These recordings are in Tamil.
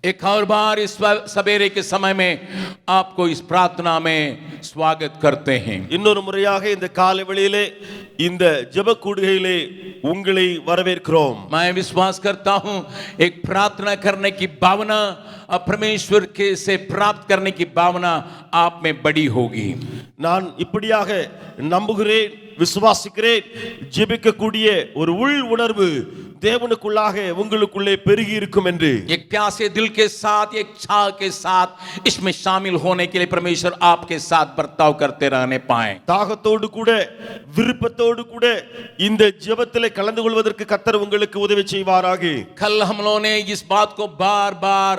एक और बार इस सवेरे के समय में आपको इस प्रार्थना में स्वागत करते हैं. இன்னொரு முறையாக இந்த காலை வேளையிலே இந்த ஜெப கூடுகையிலே உங்களை வரவேற்கிறோம். मैं विश्वास करता हूं एक प्रार्थना करने की भावना और परमेश्वर के से प्राप्त करने की भावना आप में बड़ी होगी. நான் இப்படியாக நம்புகிறேன், விசுவாசிக்கிறேன். ஜெபிக்கக்கூடிய ஒரு உள் உணர்வு தேவனுக்குள்ளாக உங்களுக்குள்ளே பெருகி இருக்கும் என்று. एक प्यासे दिल के साथ, एक छाव के साथ इसमें शामिल होने के लिए परमेश्वर आपके साथ बर्ताव करते रहने पाए. தாகத்தோடு கூட விருப்பத்தோடு கூட இந்த ஜெபத்திலே கலந்து கொள்வதற்கு கர்த்தர் உங்களுக்கு உதவி செய்வாராக. कल हम लोगों ने इस बात को बार-बार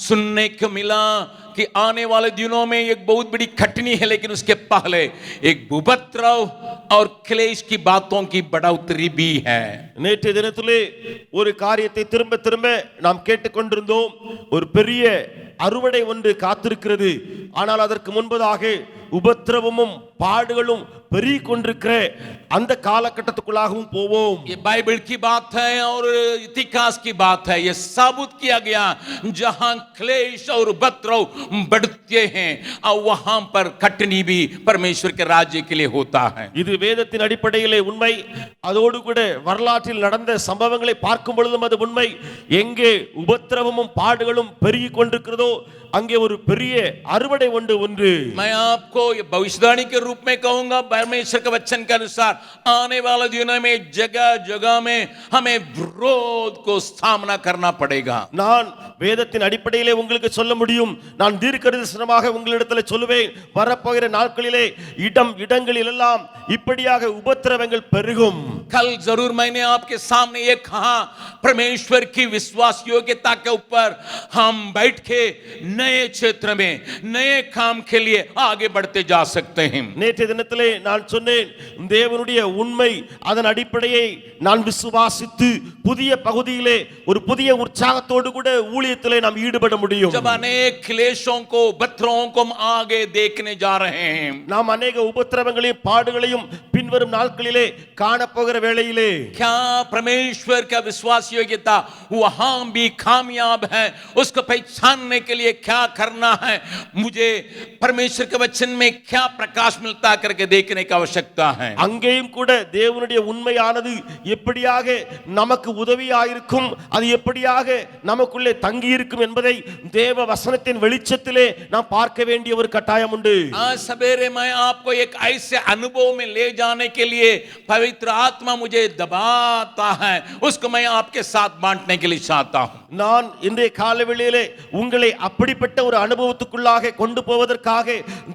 सुनने को मिला कि आने वाले दिनों में एक बहुत बड़ी खटनी है, लेकिन उसके पहले एक उपद्रव और क्लेश की बातों की बढ़ोतरी भी है. நேற்றைய தினத்திலே ஒரு காரியத்தை திரும்ப திரும்ப நாம் கேட்டுக்கொண்டிருந்தோம். ஒரு பெரிய அறுவடை ஒன்று காத்திருக்கிறது. ஆனால் அதற்கு முன்பதாக உபத்திரவமும் பாடுகளும் பெருகி கொண்டிருக்கிற அந்த காலகட்டத்துக்குள்ளாகவும் போவோம். ये बाइबल की बात है और इतिहास की बात है. ये साबुत किया गया जहां क्लेश और उपद्रव बढ़ते हैं और वहां पर खटनी भी परमेश्वर के राज्य के लिए होता है. இது வேதத்தின் அடிப்படையிலே உண்மை. அதோடு கூட வரலாற்றில் நடந்த சம்பவங்களை பார்க்கும் பொழுதும் அது உண்மை. எங்கே உபத்திரவமும் பாடுகளும் பெருகி கொண்டிருக்கிறதோ அங்கே ஒரு பெரிய அறுவடை ஒன்று. मैं आपको ये भविष्यवाणी के रूप में कहूंगा, परमेश्वर के वचन के अनुसार आने वाले दिनों में जगह जगह में हमें विरोध को सामना करना पड़ेगा. நான் வேதத்தின் அடிப்படையிலே உங்களுக்கு சொல்ல முடியும். நான் தீர்க்கதரிசனமாக உங்களிடத்தில் சொல்லுவேன், வரப்போகிற நாட்களிலே இடங்களில் எல்லாம் இப்படியாக உபத்திரவங்கள் பெருகும். कल जरूर मैंने आपके सामने ये कहा, परमेश्वर की विश्वास योग्यता के ऊपर हम बैठ के नए क्षेत्र में नए काम के लिए आगे बढ़ते जा सकते हैं. நேற்றைய தினத்திலே நான் சொன்னேன், தேவனுடைய உண்மை அதன் அடிப்படையை நான் விசுவாசித்து புதிய பகுதியிலே ஒரு புதிய உற்சாகத்தோடு கூட ஊழியத்திலே நாம் ஈடுபட முடியும். जब अनेक क्लेशों को उपद्रवों को हम आगे देखने जा रहे हैं, நாம் अनेक உபத்திரவங்களையும் பாடுகளையும் பின்வரும் நாட்களிலே காணப்போகிற வேளையிலே क्या परमेश्वर का विश्वास योग्यता वहां भी कामयाब है? उसको पहचानने के लिए क्या करना है? मुझे परमेश्वर के वचन में क्या प्रकाश मिलता करके देखने की आवश्यकता है. அங்கேயும் கூட தேவனுடைய உண்மையானது எப்படியாக நமக்கு உதவியாயிருக்கும், அது எப்படியாக நமக்குள்ளே தங்கி இருக்கும் என்பதை தேவ வசனத்தின் வெளிச்சத்திலே நாம் பார்க்க வேண்டிய ஒரு கட்டாயம் உண்டு. आज सवेरे मैं आपको एक ऐसे अनुभव में ले जाने के लिए पवित्र आत्मा मुझे दबाता है, उसको मैं आपके साथ बांटने के लिए चाहता हूं. நான் இன்றைய காலவெளியிலே உங்களை அப்படிப்பட்ட ஒரு அனுபவத்துக்குள்ளாக கொண்டு போவதற்காக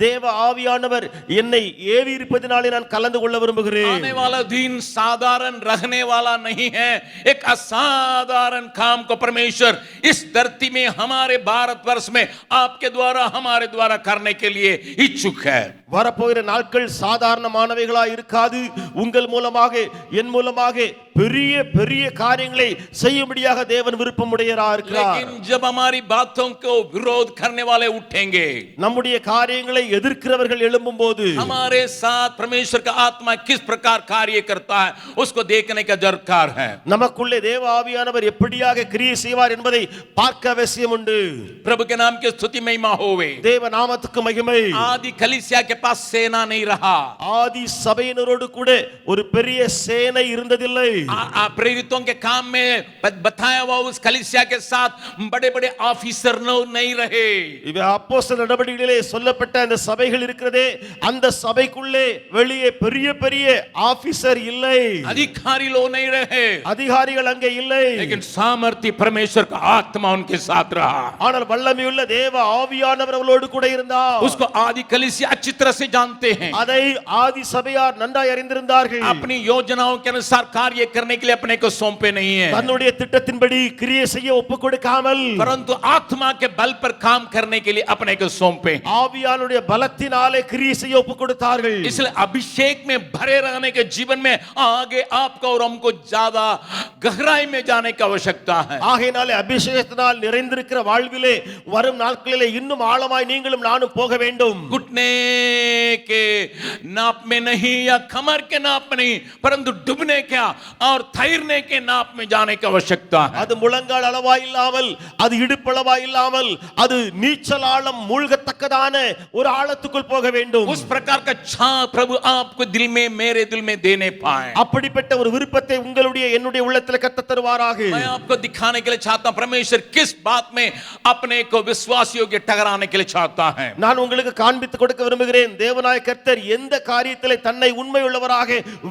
தேவ ஆவியானவர் என்னை ஏவி இருப்பதினாலே நான் கலந்து கொள்ள விரும்புகிறேன். आने वाला दिन साधारण रहने वाला नहीं है. एक असाधारण काम को परमेश्वर इस धरती में हमारे भारतवर्ष में आपके द्वारा हमारे द्वारा करने के लिए इच्छुक है. வரப்போகிற நாட்கள் சாதாரணமானவைகளா இருக்காது. உங்கள் மூலமாக என் மூலமாக பெரிய பெரிய காரியங்களை செய்யும்படியாக தேவன் விருப்பமுடையவராக இருக்கிறார். लेकिन जब हमारी बातों को विरोध करने वाले उठेंगे, நம்முடைய காரியங்களை எதிர்க்கிறவர்கள் எழும்பும்போது हमारे साथ परमेश्वर का आत्मा किस प्रकार कार्य करता है उसको देखने का दरकार है. நமக்குள்ளே தேவ ஆவியானவர் எப்படியாக கிரியை செய்வார் என்பதை பார்க்க அவசியம் உண்டு. प्रभु के नाम की स्तुति महिमा होवे. தேவ நாமத்துக்கு மகிமை. आदि कलीसिया के पास सेना नहीं रहा. ஆதி சபையினரோடு கூட ஒரு பெரிய சேனை இருந்ததில்லை. प्रेरितों के काम में बताया हुआ उस कलीसिया के साथ बड़े-बड़े ऑफिसर नहीं रहे. இவ அப்போஸ்தலர் நடவடிக்கைகளிலே சொல்லப்பட்ட அந்த சபைகள் இருக்கிறதே, அந்த சபைக்குள்ளே வெளியே பெரிய பெரிய ஆபீசர் இல்லை, अधिकारी लोग नहीं रहे, அதிகாரிகள் அங்கே இல்லை. लेकिन सामर्थ्य परमेश्वर का आत्मा उनके साथ रहा. ஆனால் வல்லமையுள்ள தேவ ஆவியானவர் அவர்களோடு கூட இருந்தார். उसको आदि कलीसिया अच्छी तरह से जानते हैं. அதை ஆதி சபையார் நன்றாய் அறிந்திருந்தார்கள். अपनी योजनाओं के अनुसार कार्य करने के लिए अपने को सौंपे नहीं है, தன்னுடைய திட்டத்தின்படி கிரியை செய்ய ஒப்புக் கொடுக்காமல், परंतु आत्मा के बल पर काम करने के लिए अपने को सौंपे. ஆவியானுடைய பலத்தினாலே கிரியை செய்ய ஒப்புக் கொடுத்தார்கள். इसलिए अभिषेक में भरे रहने के जीवन में आगे आपको और हमको ज्यादा गहराई में जाने की आवश्यकता है। ஆகையினாலே அபிஷேகத்தினால் நிறைந்திருக்கிற வாழ்விலே வரும் நாட்களிலே இன்னும் ஆழமாய் நீங்களும் நானும் போக வேண்டும். घुटने के नाप में नहीं या कमर के नाप में नहीं, परंतु डूबने क्या और तैरने के नाप में जाने की आवश्यकता है। அது முழங்கால் அளவாய் இல்லாமல், அது இடுப்பளவாய் இல்லாமல், அது நீச்சல் ஆழம் மூழ்கத்தக்கதான ஒரு ஆழத்துக்குள் போக வேண்டும். उस प्रकार का छा प्रभु आपको दिल में, मेरे दिल में देने पाए। அப்படிப்பட்ட ஒரு விருப்பத்தை உங்களுடைய என்னுடைய உள்ளத்தில் கர்த்தர் தருவாராக. मैं आपको दिखाने के लिए चाहता हूं परमेश्वर किस बात में अपने को विश्वास योग्य ठहराने के लिए चाहता है। நான் உங்களுக்கு காண்பித்து கொடுக்க விரும்புகிறேன், தேவனாய கர்த்தர் எந்த காரியத்திலே தன்னை உண்மை உள்ளவராக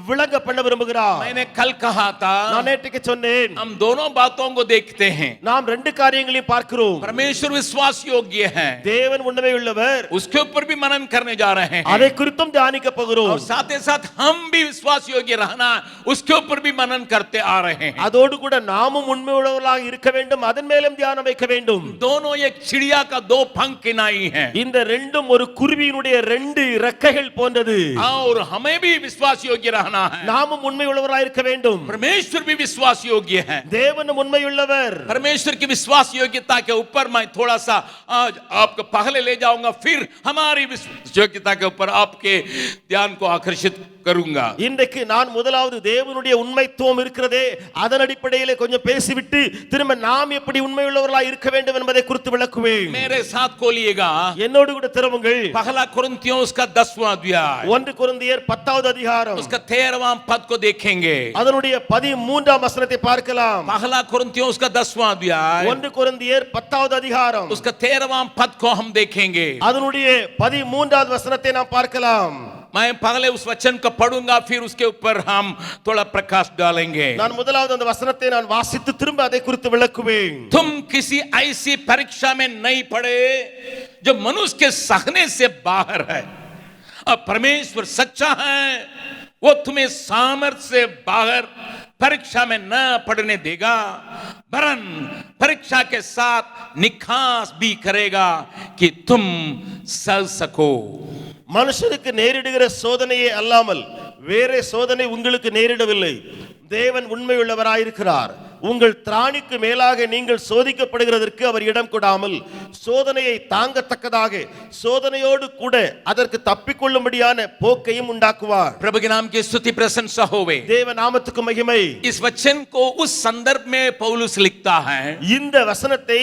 விளங்க பண்ண விரும்புகிறார். मैंने कल कहा था, நான் நேற்றுக்கு சொன்னேன், हम दोनों बातों को देखते हैं। நாம் ரெண்டு காரியங்களையும் பார்க்கிறோம். परमेश्वर विश्वास योग्य है, தேவன் உண்மை உள்ளவர், उसके ऊपर भी मनन करने जा रहे हैं। அதை குறித்தும் தியானிக்க போகிறோம். और साथ ही साथ हम भी विश्वास योग्य रहना, उसके ऊपर भी मनन करते आ रहे हैं। அதோடு கூட நாமும் உண்மை உள்ளவர்களாக இருக்க வேண்டும், அதன் மேலும் தியானம் வைக்க வேண்டும். दोनों एक चिड़िया का दो पंख की नाई है, இந்த ரெண்டும் ஒரு குருவியினுடைய ரெண்டு இறக்கைகள் போன்றது. और हमें भी विश्वास योग्य रहना है। நாமும் உண்மை உள்ளவர்களாக இருக்க வேண்டும். परमेश्वर भी विश्वास योग्य है, தேவனும் உண்மை உள்ளவர். परमेश्वर की विश्वास योग्यता के ऊपर मैं थोड़ा सा आज आपको पहले ले जाऊंगा, फिर हमारी विश्वास योग्यता के ऊपर आपके ध्यान को आकर्षित करूंगा। இன்றைக்கு நான் முதலாவது தேவனுடைய உண்மைத்துவம் இருக்கிறதே, அதன் அடிப்படையிலே கொஞ்சம் பேசிவிட்டு திரும்ப நாம் எப்படி உண்மை உள்ளவர்களாக இருக்க வேண்டும் என்பதை குறித்து விளக்குவேன். मेरे साथ खोलिएगा என்னோடு கூட திரும்புங்கள். पहला कुरिन्थियों उसका 10वां अध्याय, 1 கொரிந்தியர் 10வது அதிகாரம், उसका 13वां पद को देखेंगे। அதனுடைய 13ஆம் வசனத்தை பார்க்கலாம். पहला कुरिन्थियों उसका 10वां अध्याय, 1 கொரிந்தியர் 10வது அதிகாரம், उसका 13वां पद को हम देखेंगे। அதனுடைய 13வது வசனத்தை நாம் பார்க்கலாம். मैं पहले उस वचन को पढ़ूंगा, फिर उसके ऊपर हम थोड़ा प्रकाश डालेंगे। நான் முதலாவது அந்த வசனத்தை நான் வாசித்து திரும்ப அதை குறித்து விளக்குவேன். तुम किसी ऐसी परीक्षा में नहीं पड़े जो मनुष्य के सहने से बाहर है, और परमेश्वर सच्चा है, वो तुम्हें सामर्थ्य से बाहर परीक्षा में न पड़ने देगा, वरन परीक्षा के साथ निखास भी करेगा कि तुम सह सको। மனுஷருக்கு நேரிடுகிற சோதனையே அல்லாமல் வேறே சோதனை உங்களுக்கு நேரிடவில்லை. தேவன் உண்மையுள்ளவராயிருக்கிறார். உங்கள் திராணிக்கு மேலாக நீங்கள் சோதிக்கப்படுகிறதற்கு அவர் இடம் கொடாமல் சோதனையை தாங்கத்தக்கதாக சோதனையோடு கூட அதற்கு தப்பிக்கொள்ளும்படியான போக்கையும் உண்டாக்குவார். प्रभु के नाम की स्तुति प्रशंसा होवे। தேவ நாமத்துக்கு மகிமை. इस वचन को उस संदर्भ में पौलुस लिखता है, இந்த வசனத்தை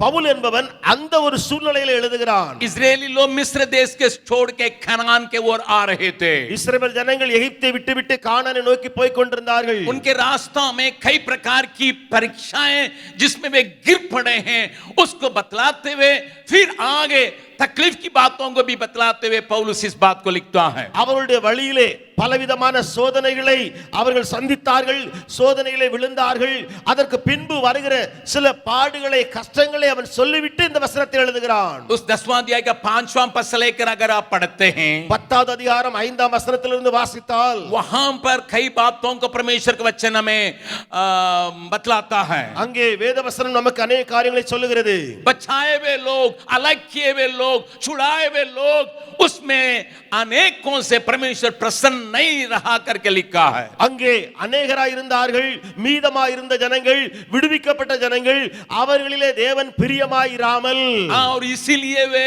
பவுல் என்பவன் அந்த ஒரு சூழ்நிலையில் எழுதுகிறான். इस्राएली लोग मिस्र देश के छोड़ के कनान के ओर आ रहे थे। இஸ்ரவேல் ஜனங்கள் எகிப்தை விட்டுவிட்டு கானானை நோக்கி போய் கொண்டிருந்தார்கள். उनके रास्तों में कई प्रकार की परीक्षाएं जिसमें वे गिर पड़े हैं उसको बतलाते हुए फिर आगे तकलीफ की बातों को भी बतलाते हुए पौलुस इस बात को लिखता है। அவருடைய வழியிலே பலவிதமான சோதனைகளை அவர்கள் சந்தித்தார்கள், சோதனைகளை விழுந்தார்கள். அதற்கு பின்பு வருகிற சில பாடுகளை கஷ்டங்களை அவன் சொல்லிவிட்டு இந்த வசனத்தை எழுதுகிறான். उस 10वां अध्याय का 5वां पद से लेकर अगर आप पढ़ते हैं, 10வது அதிகாரம் 5ஆம் வசனத்திலிருந்து வாசித்தால் वहां पर कई बातों को परमेश्वर का वचन हमें बतलाता है। அங்கே வேத வசனம் நமக்கு अनेक காரியங்களை சொல்லுகிறது. बचाए हुए लोग, अलग किए हुए लोग, छुड़ाए हुए लोग, उसमें अनेकों से परमेश्वर प्रसन्न नहीं रहा करके लिखा है। அங்கே अनेகராய் இருந்தார்கள், மீதமாய் இருந்த ஜனங்கள், விடுவிக்கப்பட்ட ஜனங்கள், அவர்களிலே தேவன் பிரியமாய் இராமல், और इसीलिए वे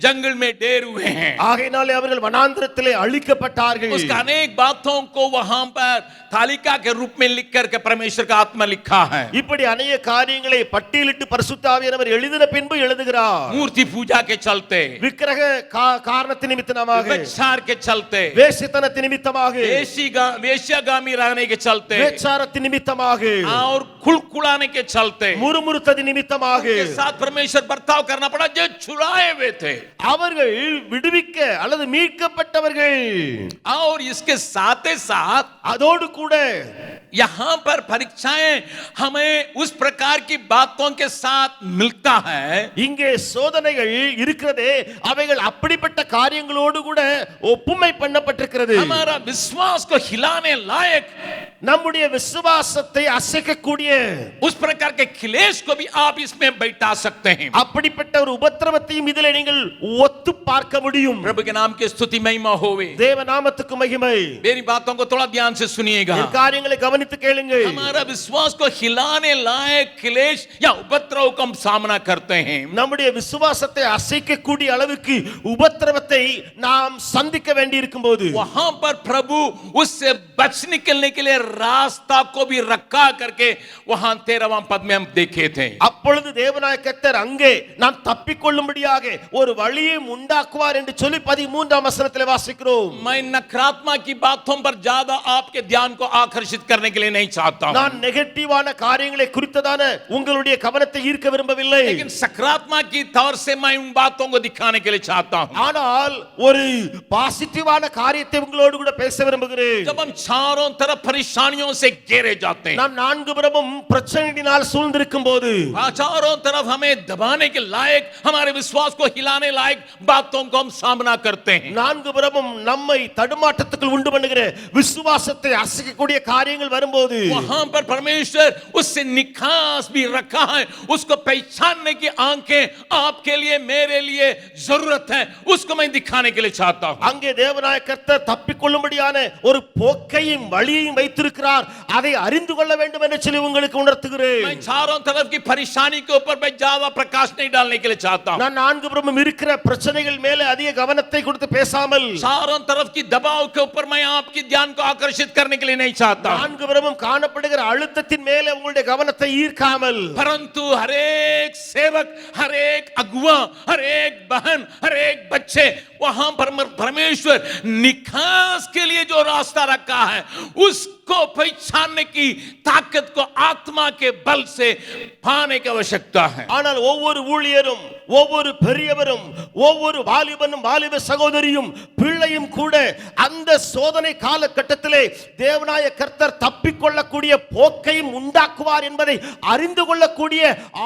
जंगल में ढेर हुए हैं। ஆகையினாலே அவர்கள் வனாந்திரத்திலே அழிக்கப்பட்டார்கள். उसका अनेक बातों को वहां पर तालिका के रूप में लिख करके परमेश्वर का आत्मा लिखा है। இப்படி अनेक காரியங்களை பட்டியலிட்டு பரிசுத்த ஆவியானவர் எழுதின பின்பு எழுதுகிறார். मूर्ति पूजा के चलते, விக்கிரக காரணத்தின் நிமித்தமாக, व्यभिचार के चलते, வேசித்தனத்தின் நிமித்தமாக, वेश्यागामी रहने के चलते, வேச்சாரத்தின் நிமித்தமாக, और खुलखुलाने के चलते முறுமுறுத்ததின் நிமித்தமாக के साथ परमेश्वर बर्ताव करना पड़ा जो छुड़ाए हुए थे। அவர்கள் விடுவிக்க அல்லது மீட்கப்பட்டவர்கள். और इसके साथ ही साथ அதோடு கூட यहां पर परीक्षाएं हमें उस प्रकार की बातों के साथ मिलता है, இங்கே சோதனைகள் இருக்கிற இருக்கிறதே அவைகள் அப்படிப்பட்ட காரியங்களோடு கூட ஒப்புமை பண்ணப்பட்டிருக்கிறது. हमारा विश्वास को हिलाने लायक நம்முடைய விசுவாசத்தை அசைக்கக்கூடிய उस प्रकार के क्लेश को भी आप इसमें बैठा सकते हैं. அப்படிப்பட்ட ஒரு உபத்திரவத்தையும் இதிலே நீங்கள் ஒத்து பார்க்க முடியும். प्रभु के नाम की स्तुति महिमा होवे. தேவ நாமத்துக்கு மகிமை. मेरी बातों को थोड़ा ध्यान से सुनिएगा. இந்த காரியங்களை கவனித்து கேளுங்கள். हमारा विश्वास को हिलाने लायक क्लेश या उपद्रव का हम सामना करते हैं. நம்முடைய விசுவாசத்தை அசைக்கக்கூடிய அளவுக்கு உபத்திரவத்தை நாம் சந்திக்க வேண்டியிருக்கும் போது वहां पर प्रभु उससे बच निकलने के लिए रास्ता को भी रखा करके वहां 13वां पद में हम देखे थे. அப்பொழுது தேவனாய கர்த்தர் அங்கே நாம் தப்பிக்கொள்ளும்படியாக ஒரு வழியை உண்டாக்குவார் என்று சொல்லி 13ஆம் வசனத்திலே வாசிக்கிறோம். मैं नकारात्मक की बातों पर ज्यादा आपके ध्यान को आकर्षित करने के लिए नहीं चाहता हूं. நான் நெகட்டிவான காரியங்களை குறித்ததான உங்களுடைய கவனத்தை ஈர்க்க விரும்பவில்லை. लेकिन सकारात्मक की तौर से मैं उन बातों को दिखाने के लिए चाहता हूं. ஆனால் ஒரு பாசிட்டிவான காரியத்தை உங்களோடு கூட பேச விரும்புகிறேன். जब हम चारों तरफ परेशानियों से घेरे जाते हैं, நாம் நான்கு புறமும் பிரச்சனையினால் சூழ்ந்திருக்கும் போது चारों तरफ हमें दबाने के लायक, हमारे विश्वास को हिलाने लायक बातों को हम सामना करते हैं. நான்கு புறமும் நம்மை தடுமாற்றத்துக்குள் உண்டு பண்ணுகிற விசுவாசத்தை அசைக்கக்கூடிய காரியங்கள் வரும்போது वहां पर परमेश्वर उससे निखास भी रखा है. उसको पहचानने की आंखें आपके लिए मेरे लिए जरूरत है. उसको मैं दिखाने के लिए चाहता हूं. அங்கே தேவனாய கர்த்தர் தப்பிக்கொள்ளும்படியான ஒரு போக்கையும் வழியையும் வைத்திருக்கிறார். அதை அறிந்து கொள்ள வேண்டும் என்று சொல்லி உங்களுக்கு உணர்த்துகிறேன். मैं चारों तरफ की परेशानी के ऊपर मैं ज्यादा प्रकाश नहीं डालने के लिए चाहता हूं. நான் நான்கு புறமும் இருக்கிற பிரச்சனைகள் மேலே அதிக கவனத்தை கொடுத்து பேசாமல் चारों तरफ की दबाव के ऊपर मैं आपकी ध्यान को आकर्षित करने के लिए नहीं चाहता. நான்கு புறமும் காணப்படுகிற அழுத்தத்தின் மேலே உங்களுடைய கவனத்தை ஈர்க்காமல் परंतु हर एक सेवक, हर एक अगुआ, हर एक बहन, हर एक बच्चे, वहां पर परमेश्वर निखास के लिए जो रास्ता रखा है उसको पहचानने की ताकत को आत्मा के बल से पाने की आवश्यकता है. ஆனால் ஒவ்வொரு ஊழியரும், ஒவ்வொரு பெரியவரும், ஒவ்வொரு வாலிபனும் வாலிப சகோதரியும் பிள்ளையும் கூட அந்த சோதனை காலகட்டத்திலே தேவனாய கர்த்தர் தப்பிக்கொள்ளக்கூடிய போக்கையும் உண்டாக்குவார் என்பதை அறிந்து கொள்ளக்கூடிய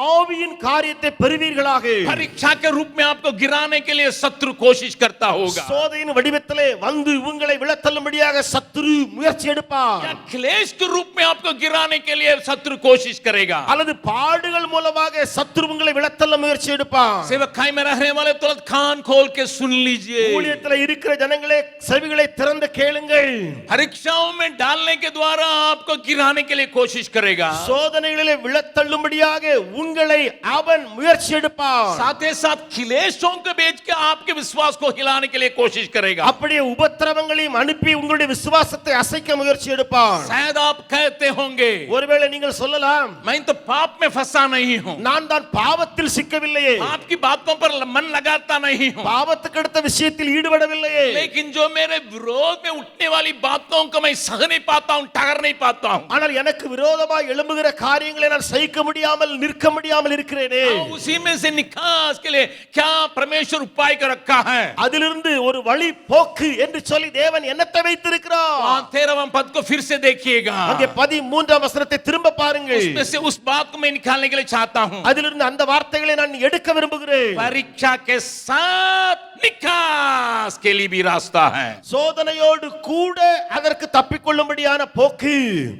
ஆவியின் காரியத்தை பெறுவீர்களாக. परीक्षा के रूप में आपको गिराने के लिए शत्रु कोशिश करता होगा. சோதனையின் வடிவத்திலே வந்து உங்களை விழத்தள்ளும்படியாக சத்துரு முயற்சி எடுப்பார். या क्लेश के रूप में आपको गिराने के लिए शत्रु कोशिश करेगा. அல்லது பாடுகள் மூலமாக சத்துரு உங்களை விழத்தள்ள முயற்சி எடுப்பார். सेवकाई में रहने वाले तुरंत कान खोल के सुन लीजिए. ஊழியத்தில் இருக்கிற ஜனங்களே செவிகளை திறந்து கேளுங்கள். परीक्षाओं में डालने के द्वारा आपको गिराने के लिए कोशिश करेगा. சோதனைகளிலே விழத்தள்ளும்படியாக உங்களை அவன் முயற்சி எடுப்பார். साथ ही साथ क्लेशों के बेच के आपके विश्वास को हिलाने के लिए कोशिश करेगा. அப்படியே உபத்திரவங்களையும் அனுப்பி உங்களுடைய விசுவாசத்தை அசைக்க முயற்சி எடுப்பார். शायद आप कहते होंगे, ஒருவேளை நீங்கள் சொல்லலாம், मैं तो पाप में फंसा नहीं हूं, நான் தான் பாவத்தில் சிக்கவில்லையே, आपकी बातों पर मन लगाता नहीं हूं, பாவத்துக்கு அடுத்த விஷயத்தில் ஈடுபடவில்லையே, लेकिन जो मेरे विरोध में उठने वाली बातों को मैं सह नहीं पाता हूं, ठहर नहीं पाता हूं, ஆனால் எனக்கு விரோதமாக எழும்புகிற காரியங்களை நான் சகிக்க முடியாமல் நிற்க முடியாமல் இருக்கிறேனே, उसी में से निकास के लिए क्या परमेश्वर उपाय कर रखा है. அதிலிருந்து ஒரு வழி போக்கு என்று சொல்லி தேவன் என்னத்தை வைத்திருக்கிறார். 13वां पद को फिर से देखिएगा. அங்கே 13ஆம் வசனத்தை திரும்ப பாருங்கள். उसमें से उस बात को मैं निकालने के लिए चाहता हूं. அதிலிருந்து அந்த வார்த்தைகளை நான் எடுக்க விரும்புகிறேன். परीक्षा के साथ निकास के लिए भी रास्ता है. சோதனையோடு கூட அதற்கு தப்பிக்கொள்ளும்படியான போக்கு.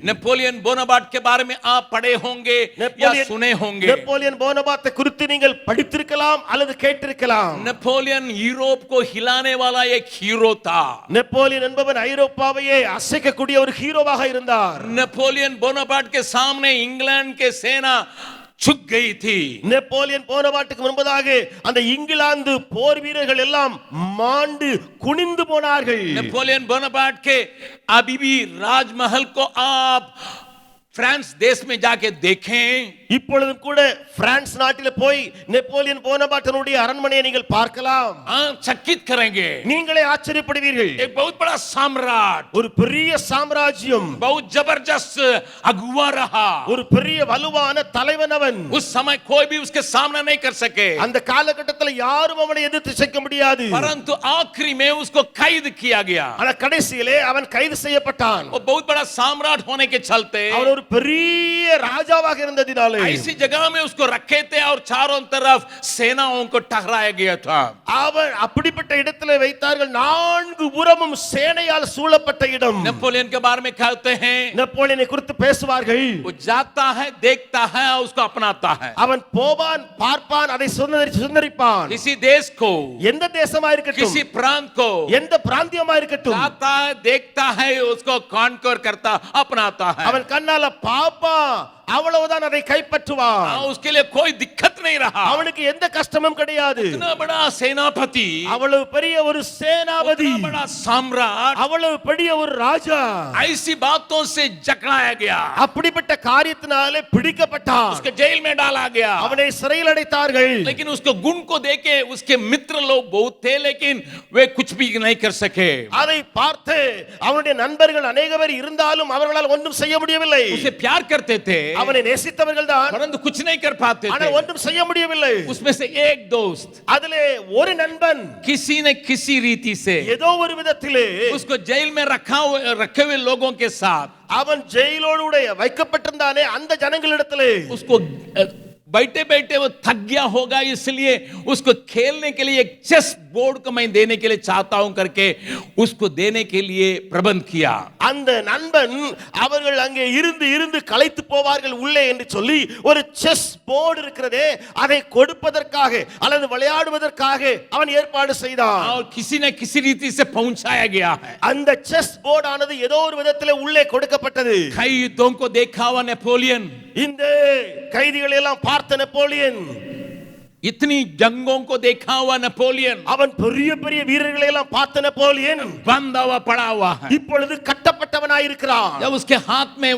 नेपोलियन बोनापार्ट के बारे में आप पढ़े होंगे या सुने होंगे. நெப்போலியன் போனபார்ட்டை குறித்து நீங்கள் படித்திருக்கலாம் அல்லது கேட்டிருக்கலாம். नेपोलियन यूरोप को हिलाने वाला एक हीरो था. நெப்போலியன் என்பவன் ஐரோப்பாவையே அசைக்கக்கூடிய ஒரு ஹீரோவாக இருந்தார். नेपोलियन बोनापार्ट के सामने इंग्लैंड के सेना झुक गई थी. நெப்போலியன் போனபார்ட்டுக்கு முன்பதாக அந்த இங்கிலாந்து போர் வீரர்கள் எல்லாம் மாண்டு குனிந்து போனார்கள். नेपोलियन बोनापार्ट के अभी भी राजमहल को आप फ्रांस देश में जाके देखें, இப்பொழுதும் கூட பிரான்ஸ் நாட்டில் போய் நெப்போலியன் போனபார்ட்டனுடைய அரண்மனையை நீங்கள் பார்க்கலாம். चकित करेंगे. நீங்களே ஆச்சரியப்படுவீர்கள். एक बहुत बड़ा सम्राट, ஒரு பெரிய சாம்ராஜ்யம், बहुत जबरदस्त अगुवा रहा. ஒரு பெரிய வலுவான தலைவன் அவன். उस समय कोई भी उसके सामना नहीं कर सके, அந்த காலகட்டத்தில் யாரும் அவனை எதிர்த்து செய்ய முடியாது. परंतु आखिरी में उसको कैद किया गया. ஆனா கடைசியிலே அவன் கைது செய்யப்பட்டான். वो बहुत बड़ा सम्राट होने के चलते அவன் ஒரு பெரிய ராஜாவாக இருந்ததினாலே ऐसी जगह में उसको रखे थे और चारों तरफ सेनाओं को ठहराया गया था। அவர் அப்படிப்பட்ட இடத்திலே வைத்தார்கள். நான்கு புறமும் சேனையால் சூழப்பட்ட இடம். नेपोलियन के बारे में कहते हैं நெப்போலியனை குறித்து பேசுவார்கள். वो जाता है, देखता है और उसको अपनाता है। அவன் போவான், பார்ப்பான், அதை சுதந்தரிப்பான். किसी देश को, எந்த தேசமா இருக்கட்டும், किसी प्रांत को எந்த பிராந்தியமா இருக்கட்டும், जाता है, देखता है, उसको कॉन्कर करता, अपनाता है। அவன் கண்ணால பாப்பான், அவ்வளவுதான், அதை கைப்பற்றுவான். उसके लिए कोई दिक्कत नहीं रहा। அவனுக்கு எந்த கஷ்டமும் கிடையாது. इतना बड़ा सेनापति, அவ்வளவு பெரிய ஒரு சேனாபதி, इतना बड़ा सम्राट, அவ்வளவு பெரிய ஒரு ராஜா ऐसी बातों से जकड़ाया गया, அப்படிப்பட்ட காரியத்தினாலே பிடிக்கப்பட்டான். उसके जेल में डाला गया। அவனை சிறையில் அடைத்தார்கள். लेकिन उसको गुण को देखे उसके मित्र लोग बहुत थे, लेकिन वे कुछ भी नहीं कर सके। அதை பார்த்து அவனுடைய நண்பர்கள் अनेक பேர் இருந்தாலும் அவர்களால் ஒன்றும் செய்ய முடியவில்லை. उसे प्यार करते थे, அவனை நேசித்தவர்கள் தான், परंतु कुछ नहीं कर पाते ஆனால் थे। ஒன்றும் செய்ய முடியவில்லை. उसमें से एक दोस्त அதிலே ஒரு நண்பன் किसी न किसी रीति से ஏதோ ஒரு விதத்திலே उसको जेल में रखे हुए लोगों के साथ, அவன் ஜெயிலோடு வைக்கப்பட்டிருந்தானே அந்த ஜனங்களிடத்திலே उसको बैठे बैठे वो थक गया होगा, इसलिए उसको खेलने के लिए एक चेस बोर्ड को मैं देने के लिए चाहता हूं करके उसको देने के लिए प्रबंध किया। அந்த நண்பன் அவர்கள் அங்கே இருந்து இருந்து களைத்து போவார்கள் உள்ளே என்று சொல்லி ஒரு செஸ் போர்டு இருக்கிறதே அதை கொடுப்பதற்காக அல்லது விளையாடுவதற்காக அவன் ஏற்பாடு செய்தான். और किसी न किसी रीति से पहुंचाया गया है। அந்த செஸ் போர்டு ஆனது ஏதோ ஒரு விதத்திலே உள்ளே கொடுக்கப்பட்டது. कई युद्धों को देखा हुआ नेपोलियन, இந்த கைதிகளை எல்லாம் பார்த்த நெப்போலியன், इतनी जंगों को देखा हुआ नेपोलियन, அவன் பெரிய பெரிய வீரர்களை எல்லாம் பார்த்த நெப்போலியன் बंधा हुआ पड़ा हुआ है। இப்பொழுது கட்டப்பட்டவனாய் இருக்கிறான். जब उसके हाथ में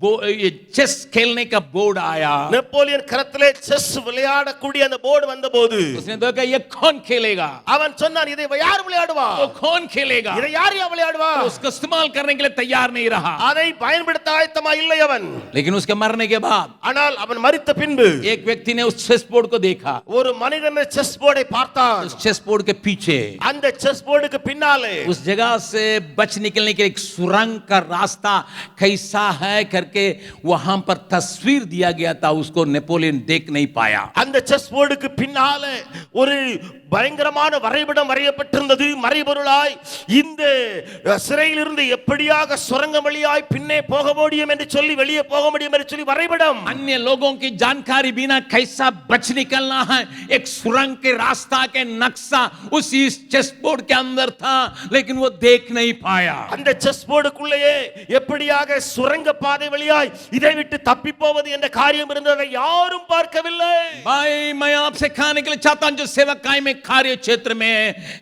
वो ये चेस खेलने का बोर्ड आया, நெப்போலியன் கரத்திலே செஸ் விளையாடக்கூடிய அந்த போர்டு வந்தபோது उसने देखा ये कौन खेलेगा, அவன் சொன்னான், இதை யார் விளையாடுவா, वो कौन खेलेगा, இதை யார் விளையாடுவா. उसको इस्तेमाल करने के लिए तैयार नहीं रहा। அதை பயன்படுத்த ஆயத்தமா இல்லை அவன். लेकिन उसके मरने के बाद ஆனால் அவன் மரித்த பின்பு एक व्यक्ति ने उस चेस बोर्ड को देखा। ஒரு மனிதன் செஸ் போர்டை பார்த்தான். उस चेस बोर्ड के पीछे, அந்த செஸ் போர்டுக்கு பின்னாலே उस जगह से बच निकलने के लिए एक सुरंग का रास्ता कैसा है करके वहां पर तस्वीर दिया गया था, उसको नेपोलियन देख नहीं पाया। அந்த செஸ் போர்டுக்கு பின்னாலே ஒரு பயங்கரமான வரைபடம் வரையப்பட்டிருந்தது. மறைபொருளாய் இந்த சிறையில் இருந்து எப்படியாக சுரங்கம் வழியாய் பின்னே போக முடியும் என்று சொல்லி, வெளியே போக முடியும் என்று சொல்லி வரைபடம். अन्य लोगों की जानकारी बिना कैसा बच निकलना है, एक सुरंग के रास्ता के नक्शा उसी चेस बोर्ड के अंदर था, लेकिन वो देख नहीं पाया। அந்த செஸ் போர்டுக்குள்ளேயே எப்படியாக சுரங்க பாதை வழியாய் இதை விட்டு தப்பி போவது என்ற காரியம் இருந்ததை யாரும் பார்க்கவில்லை. भाई मैं आपसे कहने के लिए चाहता हूं, जो सेवकाई में कार्य क्षेत्र में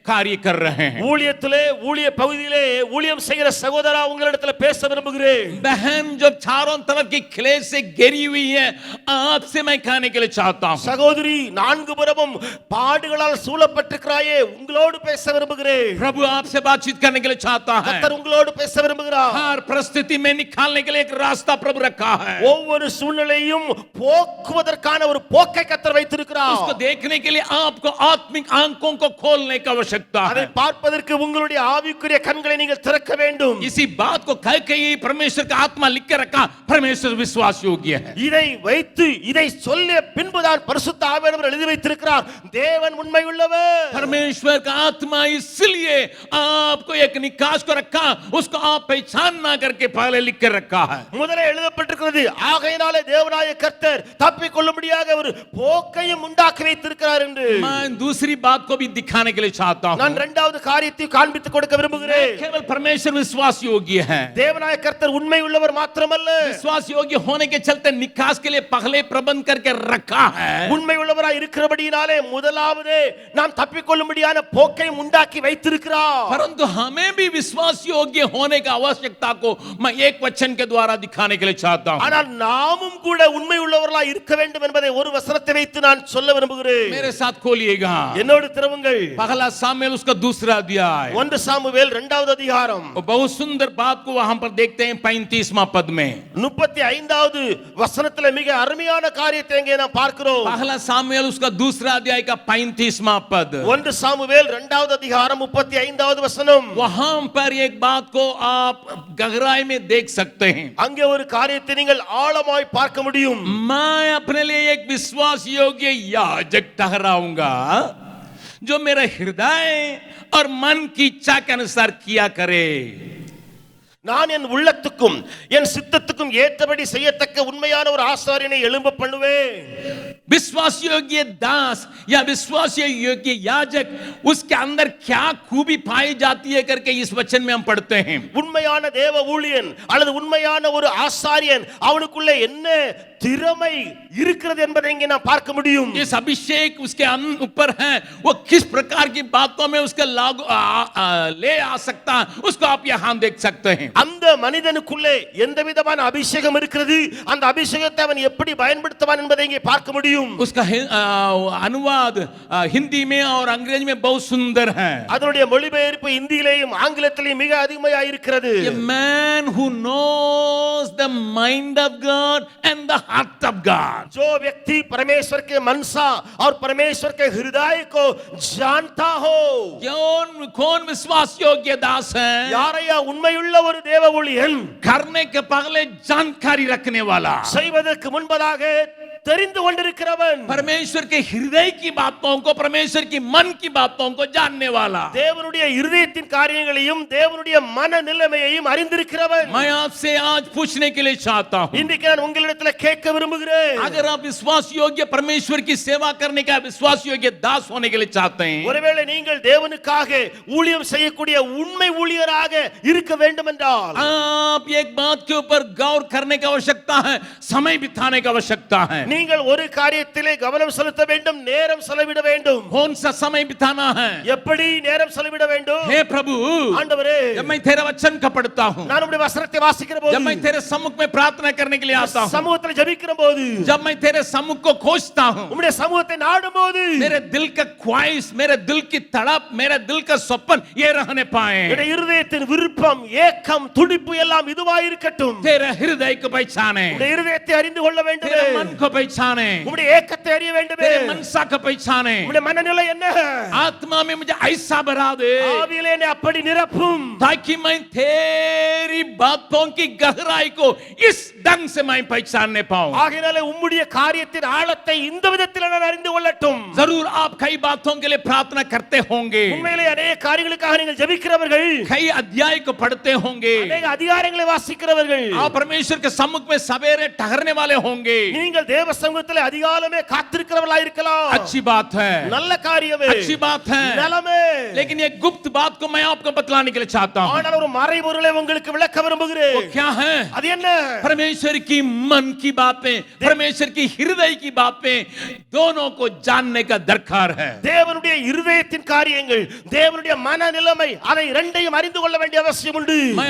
कार्य कर रहे हैं, ஊழியத்திலே ஊழிய பகுதியிலே ஊழியம் செய்கிற சகோதரா, உங்களிடத்துல பேச விரும்புகிறேன். बहन जो चारों तरफ की क्लेश से घेरी हुई है, आपसे मैं कहने के लिए चाहता हूं, சகோதரி, நான்கு புறமும் பாடுகளால் சூழப்பட்டிருக்கிறாயே, உங்களோடு பேச விரும்புகிறேன். प्रभु आपसे बातचीत करने के लिए चाहता है। கர்த்தர் உங்களோடு பேச விரும்புகிறார். हर परिस्थिति में निकालने के लिए एक रास्ता प्रभु रखा है। ஒவ்வொரு சூழ்நிலையும் போக்குவதற்கான ஒரு போக்கை கர்த்தர் வைத்திருக்கிறார். उसको देखने के लिए आपको आत्मिक आंखों को खोलने की आवश्यकता அதை है। பார்ப்பதற்கு உங்களுடைய ஆவிக்குரிய கண்களை நீங்கள் திறக்க வேண்டும். इसी बात को कह के ही परमेश्वर का आत्मा लिख के रखा, परमेश्वर विश्वास योग्य है। இதை வைத்து இதை சொல்லிய பின்புதான் பரிசுத்த ஆவியானவர் எழுதி வைத்திருக்கிறார், தேவன் உண்மை உள்ளவர். परमेश्वर का आत्मा इसलिए आपको एक निकास को रखा, उसको आप पहचान ना करके पहले लिख के रखा है। முதலே எழுதப்பட்டிருக்கிறது, ஆகையினாலே தேவனாய கர்த்தர் தப்பிக்கொள்ளும்படியாக ஒரு போக்கையும் உண்டாக்கி வைத்திருக்கிறார் என்று. मैं दूसरी बात को भी दिखाने के लिए चाहता हूं। நான் இரண்டாவது காரியத்தை காண்பித்து கொடுக்க விரும்புகிறேன். केवल परमेश्वर विश्वास योग्य है, தேவனாய கர்த்தர் உண்மை உள்ளவர் மாத்திரமல்ல, विश्वास योग्य होने के चलते निकास के लिए पहले प्रबंध करके रखा है। உண்மை உள்ளவராய் இருக்கிறபடியினாலே முதலாவதே நாம் தப்பிக்கொள்ளும்படியான போக்கையும் உண்டாக்கி வைத்திருக்கிறார். परंतु हमें भी विश्वास योग्य होने की आवश्यकता को मैं एक वचन के द्वारा दिखाने के लिए चाहता हूं। ஆனால் நாமும் கூட உண்மை உள்ளவர்களாய் இருக்க வேண்டும் என்பதை ஒரு வசனத்தை வைத்து நான் சொல்ல விரும்புகிறேன். मेरे साथ खोलिएगा, என்னோடு திரும்புங்கள் पहला सामुएल उसका दूसरा अध्याय 1 சாமுவேல் 2வது அதிகாரம் और बहुत सुंदर बात को वहां पर देखते हैं 35वां पद में 35வது வசனத்துல மிக அருமையான காரியத்தை இங்கே நாம் பார்க்கிறோம் पहला सामुएल उसका दूसरा अध्याय का 35वां पद 1 சாமுவேல் 2வது அதிகாரம் 35வது வசனம் वहां पर एक बात को आप गहराई में देख सकते हैं அங்கே ஒரு காரியத்தை நீங்கள் ஆழமாய் பார்க்க முடியும் मैं अपने लिए एक विश्वास योग्य याजक ठहराऊंगा जो मेरा हृदय और मन की इच्छा के अनुसार किया करे நான் என் உள்ளத்துக்கும் என் சித்தத்துக்கும் ஏற்றபடி செய்யத்தக்க உண்மையான ஒரு ஆசாரியனை எழும்ப பண்ணுவேன் विश्वास योग्य दास या विश्वास योग्य याजक उसके अंदर क्या खूबी पाई जाती है करके इस वचन में हम पढ़ते हैं உண்மையான தேவ ஊழியன் அல்லது உண்மையான ஒரு ஆசாரியன் அவனுக்குள்ள என்ன திறமை இருக்கிறது என்பதை இங்கே நாம் பார்க்க முடியும் इस अभिषेक उसके ऊपर है वो किस प्रकार की बातों में उसके लागू ले आ सकता है उसको आप यहां देख सकते हैं அந்த மனிதனுக்குள்ளே எந்த விதமான அபிஷேகம் இருக்கிறது அந்த அபிஷேகத்தை அவன் எப்படி பயன்படுத்துவான் என்பதை இங்கே பார்க்க முடியும் उसका अनुवाद हिंदी में और अंग्रेजी में बहुत सुंदर है அதனுடைய மொழிபெயர்ப்பு இந்தியிலேயும் ஆங்கிலத்திலேயும் மிக அதிகமாக இருக்கிறது a man who knows the mind of God and the heart of God जो व्यक्ति परमेश्वर के मनसा और परमेश्वर के हृदय को जानता हो कौन विश्वास योग्य दास है யாரையா உண்மையுள்ள ஒரு தேவ ஊழியன் करने के पहले जानकारी रखने वाला செய்வதற்கு முன்பதாக தெரிந்து கொண்டிருக்கிறவன் परमेश्वर के हृदय की बातों को परमेश्वर की मन की बातों को जानने वाला தேவனுடைய இருதயத்தின் காரியங்களையும் தேவனுடைய மனநிலைமையையும் அறிந்திருக்கிறவன் मैं आपसे आज पूछने के लिए चाहता हूं இன்றைக்கு நான் உங்களிடத்தில் கேட்க விரும்புகிறேன் अगर आप विश्वास योग्य परमेश्वर की सेवा करने का विश्वास योग्य दास होने के लिए चाहते हैं ஒருவேளை நீங்கள் தேவனுக்காக ஊழியம் செய்யக்கூடிய உண்மை ஊழியராக இருக்க வேண்டும் என்றால் आप एक बात के ऊपर गौर करने की आवश्यकता है समय बिताने की आवश्यकता है நீங்கள் ஒரு காரியத்திலே கவனம் செலுத்த வேண்டும் நேரம் செலவிட வேண்டும் कौन सा समय बिताना है எப்படி நேரம் செலவிட வேண்டும் हे प्रभु ஆண்டவரே जब मैं तेरा वचन का पढ़ता हूं நான் உம்முடைய வசனத்தை வாசிக்கிற போது जब मैं तेरे सम्मुख में प्रार्थना करने के लिए आता हूं சமூகத்தில் ஜெபிக்கிற போது जब मैं तेरे सम्मुख को खोजता हूं உம்முடைய சமூகத்தை நாடும் போது मेरे दिल का ख्वाहिश मेरे दिल की तड़प मेरे दिल का सपन ये रहने पाए என்னுடைய இருதயத்தின் விருப்பம் ஏக்கம் துடிப்பு எல்லாம் இதுவாய் இருக்கட்டும் तेरे हृदय को पहचाने உம்முடைய இருதயத்தை அறிந்து கொள்ள வேண்டும் तेरे मन को पहचाने உம்முடைய ஏக்கத்தை அறிய வேண்டும் तेरे मनसा को पहचाने உம்முடைய மனநிலை என்ன आत्मा में मुझे ऐसा भरा दे ஆவியிலே என்னை அப்படி நிரப்பும் ताकि मैं तेरी बातों की गहराई को इस ढंग से मैं पहचानने पाऊं ஆகையாலே உம்முடைய காரியத்தின் ஆழத்தை இந்த விதத்தில் நான் அறிந்து கொள்ளட்டும் जरूर आप कई बातों के लिए प्रार्थना करते होंगे உண்மையிலே अनेक காரியங்களுக்காக நீங்கள் ஜெபிக்கிறவர்கள் कई अध्याय को पढ़ते होंगे अनेक அதிகாரங்களை வாசிக்கிறவர்கள் आप परमेश्वर के सम्मुख में सवेरे ठहरने वाले होंगे நீங்கள் தேவ சமூகத்திலே அதிகாலமே காத்திருக்கிறவர்களாக இருக்கலாம் अच्छी बात है நல்ல காரியமே अच्छी बात है நலமே लेकिन ये गुप्त बात को मैं आपको बतलाने के लिए चाहता हूं ஆனால் ஒரு மறைபொருளை உங்களுக்கு விளக்க விரும்புகிறேன் वो क्या है அது என்ன परमेश्वर की मन की बातें परमेश्वर की हृदय की बातें दोनों को जानने का दरकार है தேவனுடைய இருதயத்தின் காரியங்கள் தேவனுடைய மனநிலைமை அதை இரண்டையும் அறிந்து கொள்ள வேண்டிய அவசியம் உண்டு मैं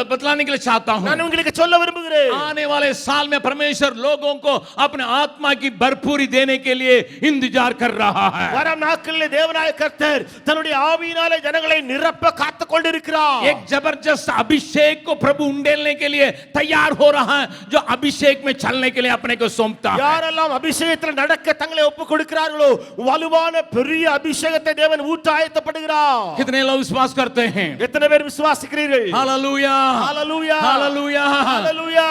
बतलाने के लिए चाहता हूं நான் உங்களுக்கு சொல்ல விரும்புகிறேன் आने वाले साल में परमेश्वर लोगों को अपने आत्मा की भरपूरी देने के लिए इंतजार कर रहा है வரும் நாட்களிலே தேவனாய கர்த்தர் தன்னுடைய ஆவியினாலே ஜனங்களை நிரப்ப காத்துக் கொண்டிருக்கிறார் एक जबरदस्त अभिषेक को प्रभु उंडेलने के लिए तैयार हो रहा है जो अभिषेक में चलने के लिए अपने को सौंपता है யாரெல்லாம் அபிஷேகத்தில் நடக்க தங்களை ஒப்புக் கொடுக்கிறார்களோ வலுவான பெரிய அபிஷேகத்தை தேவன் ஊற்ற ஆயத்தப்படுகிறார் कितने लोग विश्वास करते हैं எத்தனை பேர் விசுவாசிக்கிறீர்கள் हालेलुया हालेलुया हालेलुया हालेलुया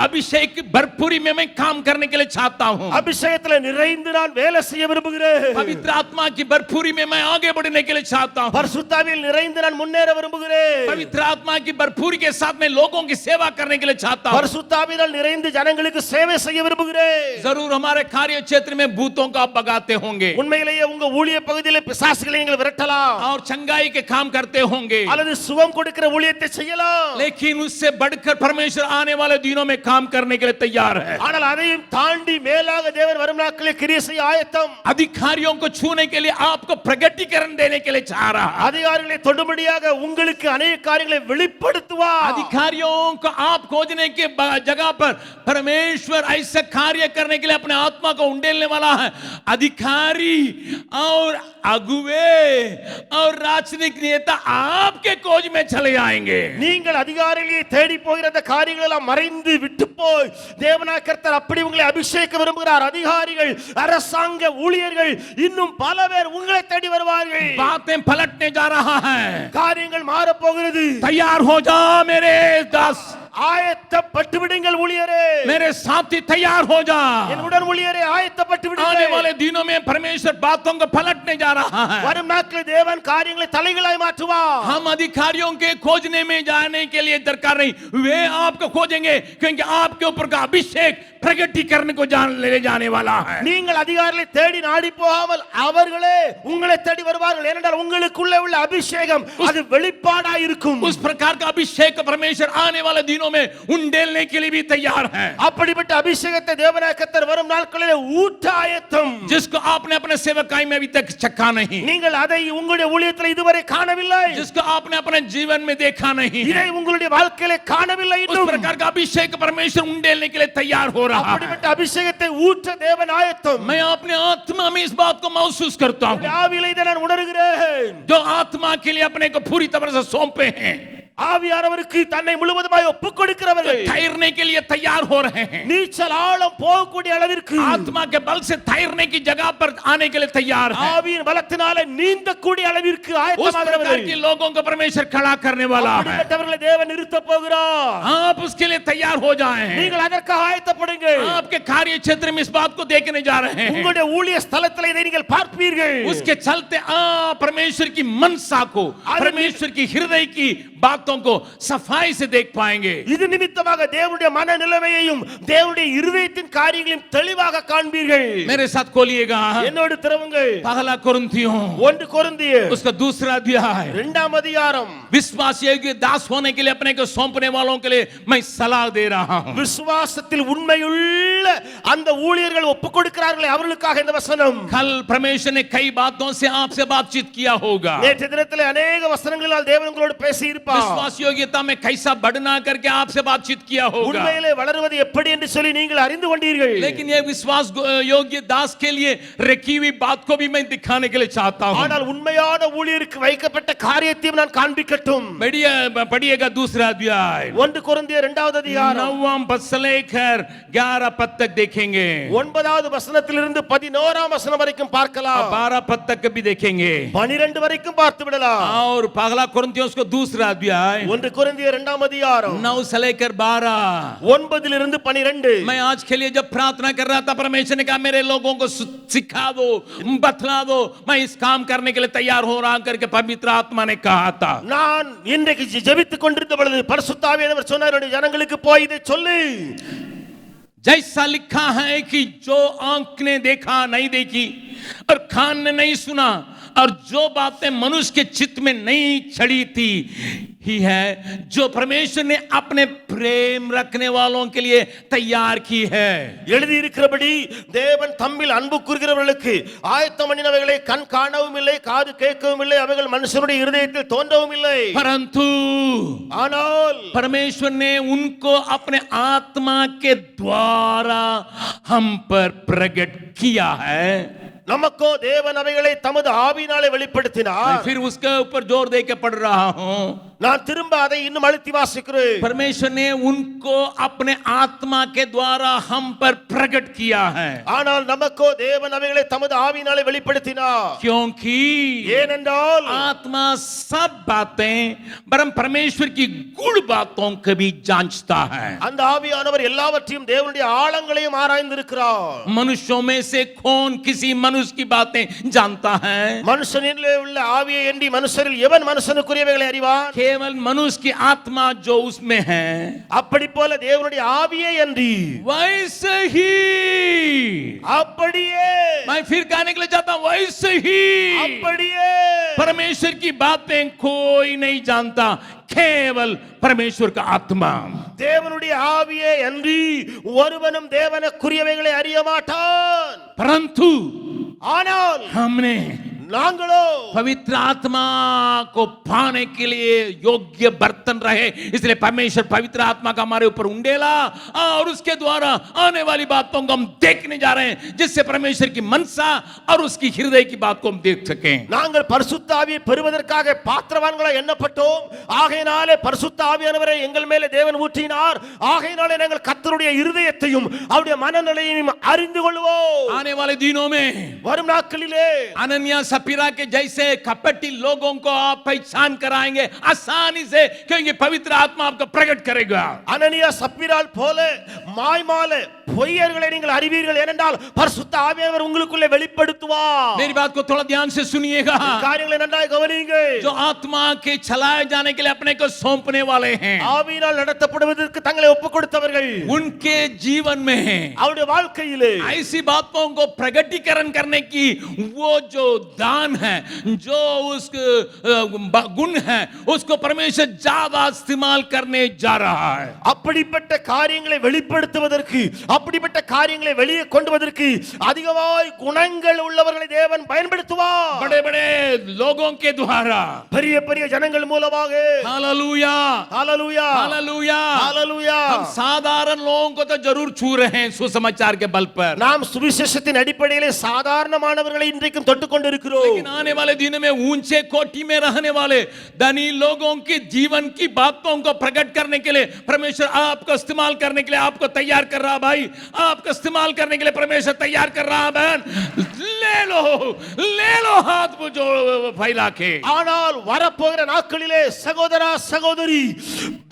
अभिषेक की भरपूरी में मैं काम करने के लिए चाहता हूं அபிஷேகத்தில் நிறைந்து நான் வேலை செய்ய விரும்புகிறேன் पवित्र आत्मा की भरपूरी में मैं आगे बढ़ने के लिए चाहता हूं பரிசுத்தாவியில் நிறைந்து நான் முன்னேற விரும்புகிறேன் पवित्र आत्मा की भरपूरी के साथ में लोगों की सेवा करने के लिए चाहता हूं பரிசுத்தாவினால் நிறைந்து ஜனங்களுக்கு சேவை செய்ய விரும்புகிறேன் जरूर हमारे कार्य क्षेत्र में भूतों को आप भगाते होंगे உண்மையிலேயே உங்க ஊழிய பகுதியிலே பிசாசுகளை நீங்கள் விரட்டலாம் और चंगाई के काम करते होंगे அல்லது சுகம் கொடுக்கிற ஊழியத்தை செய்யலாம் लेकिन उससे बढ़कर परमेश्वर आने वाले दिनों में काम करने के लिए तैयार है ஆனால் அதையும் தாண்டி மேலாக தேவன் வரும் நாட்களில் கிரியை செய்ய ஆயத்தம் अधिकारियों को छूने के लिए आपको प्रगटीकरण देने के लिए चाह रहा है அதிகாரிகளை தொடும்படியாக உங்களுக்கு अनेक காரியங்களை வெளிப்படுத்துவார் अधिकारियों को आप खोजने के जगह पर परमेश्वर ऐसा कार्य करने के लिए अपने आत्मा को उंडेलने वाला है अधिकारी और अगुवे और राजनीतिक नेता आपके खोज में चले आएंगे। நீங்கள் அதிகாரிகளை தேடி போகிற அந்த காரியங்கள் எல்லாம் மறைந்து விட்டு போய் தேவனாகிய கர்த்தர் அப்படி உங்களை அபிஷேக விரும்புகிறார். அதிகாரிகள், அரசாங்க ஊழியர்கள், இன்னும் பல பேர் உங்களை தேடி வருவார்கள். बातें पलटने जा रहा है। காரியங்கள் மாற போகிறது. तैयार हो जा मेरे दास, ஆயத்தப்பட்டு விடுங்கள் ஊழியரே. मेरे साथी तैयार हो जा। என் உடன் ஊழியரே ஆயத்தப்பட்டு आने விடுங்கள். वाले दिनों में परमेश्वर बातों को पलटने जा रहा है। வரும் நாட்களில் தேவன் காரியங்களை தலைகளாய் மாற்றுவார். हम अधिकारियों के खोजने में जाने के लिए दरकार नहीं, वे आपको खोजेंगे क्योंकि आपके ऊपर का अभिषेक प्रगटीकरण को ले जाने वाला है। நீங்கள் அதிகாரிகளை தேடி நாடி போகாமல் அவர்களே உங்களை தேடி வருவார்கள். ஏனென்றால் உங்களுக்குள்ளே உள்ள அபிஷேகம் அது வெளிப்பாடாய் இருக்கும். उस प्रकार का अभिषेक परमेश्वर आने वाले दिनों में उंडेलने के लिए भी तैयार है। அப்படிப்பட்ட அபிஷேகத்தை தேவனாகிய கர்த்தர் வரும் நாட்களிலே ஊற்ற ஆயத்தம். जिसको आपने अपने सेवकाई में अभी तक चखा नहीं, நீங்கள் அதை உங்களுடைய ஊழியத்தில் இதுவரை காணவில்லை, जिसको आपने अपने जीवन में देखा नहीं, இதை உங்களுடைய வாழ்க்கையிலே காணவில்லை. उस प्रकार का अभिषेक परमेश्वर उंडेलने के लिए तैयार हो रहा है। அப்படிப்பட்ட அபிஷேகத்தை ஊற்ற தேவன் ஆயத்தம். मैं अपने आत्मा में इस बात को महसूस करता हूँ। ஆவியிலே இதை நான் உணர்கிறேன். जो आत्मा के लिए अपने को पूरी तरह से सौंपे हैं, ஆவியானவருக்கு தன்னை முழுவதுமாய் ஒப்புக் கொடுக்கிறவர்கள் तैरने के लिए तैयार हो रहे हैं। நீச்சல் ஆழம் போகக்கூடிய அளவிற்கு आत्मा के बल से तैरने की जगह पर आने के लिए तैयार है। ஆவியின் பலத்தினாலே நீந்தக்கூடிய அளவிற்கு उस प्रकार ஆயத்தமாகிறவர்கள் के लोगों को परमेश्वर खड़ा करने वाला है। அப்படிப்பட்டவர்களை தேவன் நிறுத்த போகிறார். आप उसके लिए तैयार हो जाएं। நீங்கள் அதற்காக ஆயத்தப்படுங்கள். आपके कार्य क्षेत्र में इस बात को देखने जा रहे हैं। உங்களுடைய ஊழிய ஸ்தலத்தில் இதை நீங்கள் பார்ப்பீர்கள். उसके चलते परमेश्वर की मनसा को, परमेश्वर की हृदय की बातों को सफाई से देख पाएंगे। இது நிமித்தமாக தேவனுடைய மனநிலைமையையும் தேவனுடைய இருதயத்தின் காரியங்களையும் தெளிவாக காண்பீர்கள். मेरे साथ खोलिएगा என்னோடு திறவுங்கள். पहला कोरिन्थियों 1 கொரிந்தியர் उसका दूसरा अध्याय। 2 அதிகாரம். विश्वास योग्य दास होने के लिए अपने को सौंपने वालों के लिए मैं सलाह दे रहा हूं। விசுவாசத்தில் உண்மையுள்ள அந்த ஊழியர்கள் ஒப்புக் கொடுக்கிறார்களே அவர்களுக்காக இந்த வசனம். कल परमेश्वर ने कई बातों से आपसे बातचीत किया होगा। நேற்று தினத்திலே अनेक வசனங்களால் தேவன் உங்களோடு பேசி இருப்பார். विश्वास योग्यता में कैसा बढ़ना करके आपसे बातचीत किया होगा। உண்மையிலே வளருவது எப்படி என்று சொல்லி நீங்கள் அறிந்து கொண்டீர்கள். लेकिन ये विश्वास योग्य दास के लिए रखी हुई बात को भी मैं दिखाने के लिए चाहता हूं। ஆனால் உண்மையான ஊழியருக்கு வைக்கப்பட்ட காரியத்தையும் நான் காண்பிக்கட்டும். पढ़िएगा दूसरा अध्याय 1 கொரிந்தியர் 2 அதிகாரம் 9 पद से लेकर 11 पद तक देखेंगे। 9வது வசனத்திலிருந்து 11ஆம் வசனம் வரைக்கும் பார்க்கலாம். 12 पद तक भी देखेंगे 12 வரைக்கும் பார்த்து விடலாம். और पहला कोरिन्थियों उसको दूसरा अध्याय 1 கொரிந்தியர் 2 அதிகாரம் 9 से लेकर 12। 9 12 मैं आज के लिए जब प्रार्थना कर रहा था, परमेश्वर ने कहा मेरे लोगों को सिखा दो, बतला दो, मैं इस काम करने के लिए तैयार हो रहा करके पवित्र आत्मा ने कहा था। நான் இன்றைக்கு ஜெபித்துக் கொண்டிருந்த பொழுது பரிசுத்த ஆவியானவர் சொன்னார், ஜனங்களுக்கு போய் இதை சொல்லு. जैसा लिखा है कि जो आंख ने देखा नहीं देखी और कान ने नहीं सुना और जो बातें मनुष्य के चित्त में नहीं चढ़ी थी ही है, जो परमेश्वर ने अपने प्रेम रखने वालों के लिए तैयार की है। எழுதி இருக்கிறபடி தேவன் தம்மில் அன்பு கூறுகிறவர்களுக்கு ஆயத்தம் பண்ணினவைகளை கண் காணவும் இல்லை, காது கேட்கவும் இல்லை, அவைகள் மனுஷனுடைய இருதயத்தில் தோன்றவும் இல்லை. परंतु ஆனால் परमेश्वर ने उनको अपने आत्मा के द्वारा हम पर प्रकट किया है। நமக்கோ தேவன் அவைகளை தமது ஆவியினாலே வெளிப்படுத்தினார். मैं फिर उसके ऊपर जोर दे के पढ़ रहा हूं। நான் திரும்ப அதை இன்னும் அழுத்தி வாசிக்கிறேன். परमेश्वर ने उनको अपने आत्मा के द्वारा हम पर प्रकट किया है। ஆனால் நமக்கோ தேவன் அவைகளை தமது ஆவியினாலே வெளிப்படுத்தினார். क्योंकि ஏனென்றால் आत्मा सब बातें परम परमेश्वर की गूढ़ बातों को भी जांचता है। அந்த ஆவியானவர் எல்லாவற்றையும் தேவனுடைய ஆழங்களையும் ஆராய்ந்திருக்கிறார். मनुष्यों में से कौन किसी मनुष्य की बातें जानता है? மனுஷனிலே உள்ள ஆவியை எண்ணி மனுஷரில் எவன் மனுஷனுக்குரியவைகளை அறிவான்? केवल मनुष्य की आत्मा जो उसमें है। அப்படி போல தேவனுடைய ஆவியே அன்றி वैसे ही அப்படியே मैं फिर कहने के लिए चाहता हूं, वैसे ही அப்படியே परमेश्वर की बातें कोई नहीं जानता, केवल परमेश्वर का आत्मा। தேவனுடைய ஆவியே அன்றி ஒருவனும் தேவனுக்குரியவைகளை அறிய மாட்டான். परंतु ஆனால் हमने நாங்களோ पवित्र आत्मा को पाने के लिए योग्य बर्तन रहे, इसलिए परमेश्वर पवित्र आत्मा का हमारे ऊपर उंडेला और उसके द्वारा आने वाली बातों को हम देखने जा रहे हैं, जिससे परमेश्वर की मनसा और उसकी हृदय की बात को हम देख सकें। நாங்கள் பரிசுத்த ஆவியை பெறுவதற்காக பாத்திரவான்களாய் எண்ணப்பட்டோம். ஆகையினாலே பரிசுத்த ஆவியானவரை எங்கள் மேலே தேவன் ஊற்றினார். ஆகையினாலே நாங்கள் கர்த்தருடைய இருதயத்தையும் அவருடைய மனநிலையையும் அறிந்து கொள்வோம். आने वाले दिनों में வரும் நாட்களிலே अनन्या सपीरा के जैसे कपटी लोगों को आप पहचान कराएंगे आसानी से, क्योंकि पवित्र आत्मा आपको प्रकट करेगा। அனனியா சப்பீரால் போல மாய்மால பொய்யர்களை நீங்கள் அறிவீர்கள், ஏனென்றால் பரிசுத்த ஆவியானவர் உங்களுக்குள்ளே வெளிப்படுத்துவார். मेरी बात को थोड़ा ध्यान से सुनिएगा। காரியங்களை நன்றாக கவனியுங்கள். जो आत्मा के चलाए जाने के लिए अपने को सौंपने वाले हैं, ஆவியினால் நடத்தப்படுவதற்கு தங்களை ஒப்புக் கொடுத்தவர்கள், उनके जीवन में அவருடைய வாழ்க்கையிலே ऐसी बातों को प्रकटीकरण करने की वो जो दान है, जो उसके गुण है, उसको परमेश्वर ज्यादा इस्तेमाल करने जा रहा है। அப்படிப்பட்ட காரியங்களை வெளிப்படுத்துவதற்கு, அப்படிப்பட்ட காரியங்களை வெளியே கொண்டு வருவதற்கு அதிகமாய் குணங்கள் உள்ளவர்களை தேவன் பயன்படுத்துவார். बड़े बड़े लोगों के द्वारा, பெரிய பெரிய ஜனங்கள் மூலமாக. हालेलुया ஹalleluya हालेलुया। ஹalleluya. हम साधारण लोगों को तो जरूर छू रहे हैं सुसमाचार के बल पर, நாம் சுவிசேஷத்தின் அடிப்படையிலே சாதாரணமானவர்களை இன்றைக்கும் தொட்டுக் கொண்டிருக்கிறோம். लेकिन आने वाले दिन में ऊंचे कोटि में रहने वाले धनी लोगों की जीवन की बातों को प्रकट करने के लिए परमेश्वर आपको इस्तेमाल करने के लिए आपको तैयार कर रहा। भाई, आपको इस्तेमाल करने के लिए परमेश्वर तैयार कर रहा। बहन, ले लो हाथ जो फैला के। ஆனால் வரப்போகிற நாட்களிலே சகோதரா சகோதரி,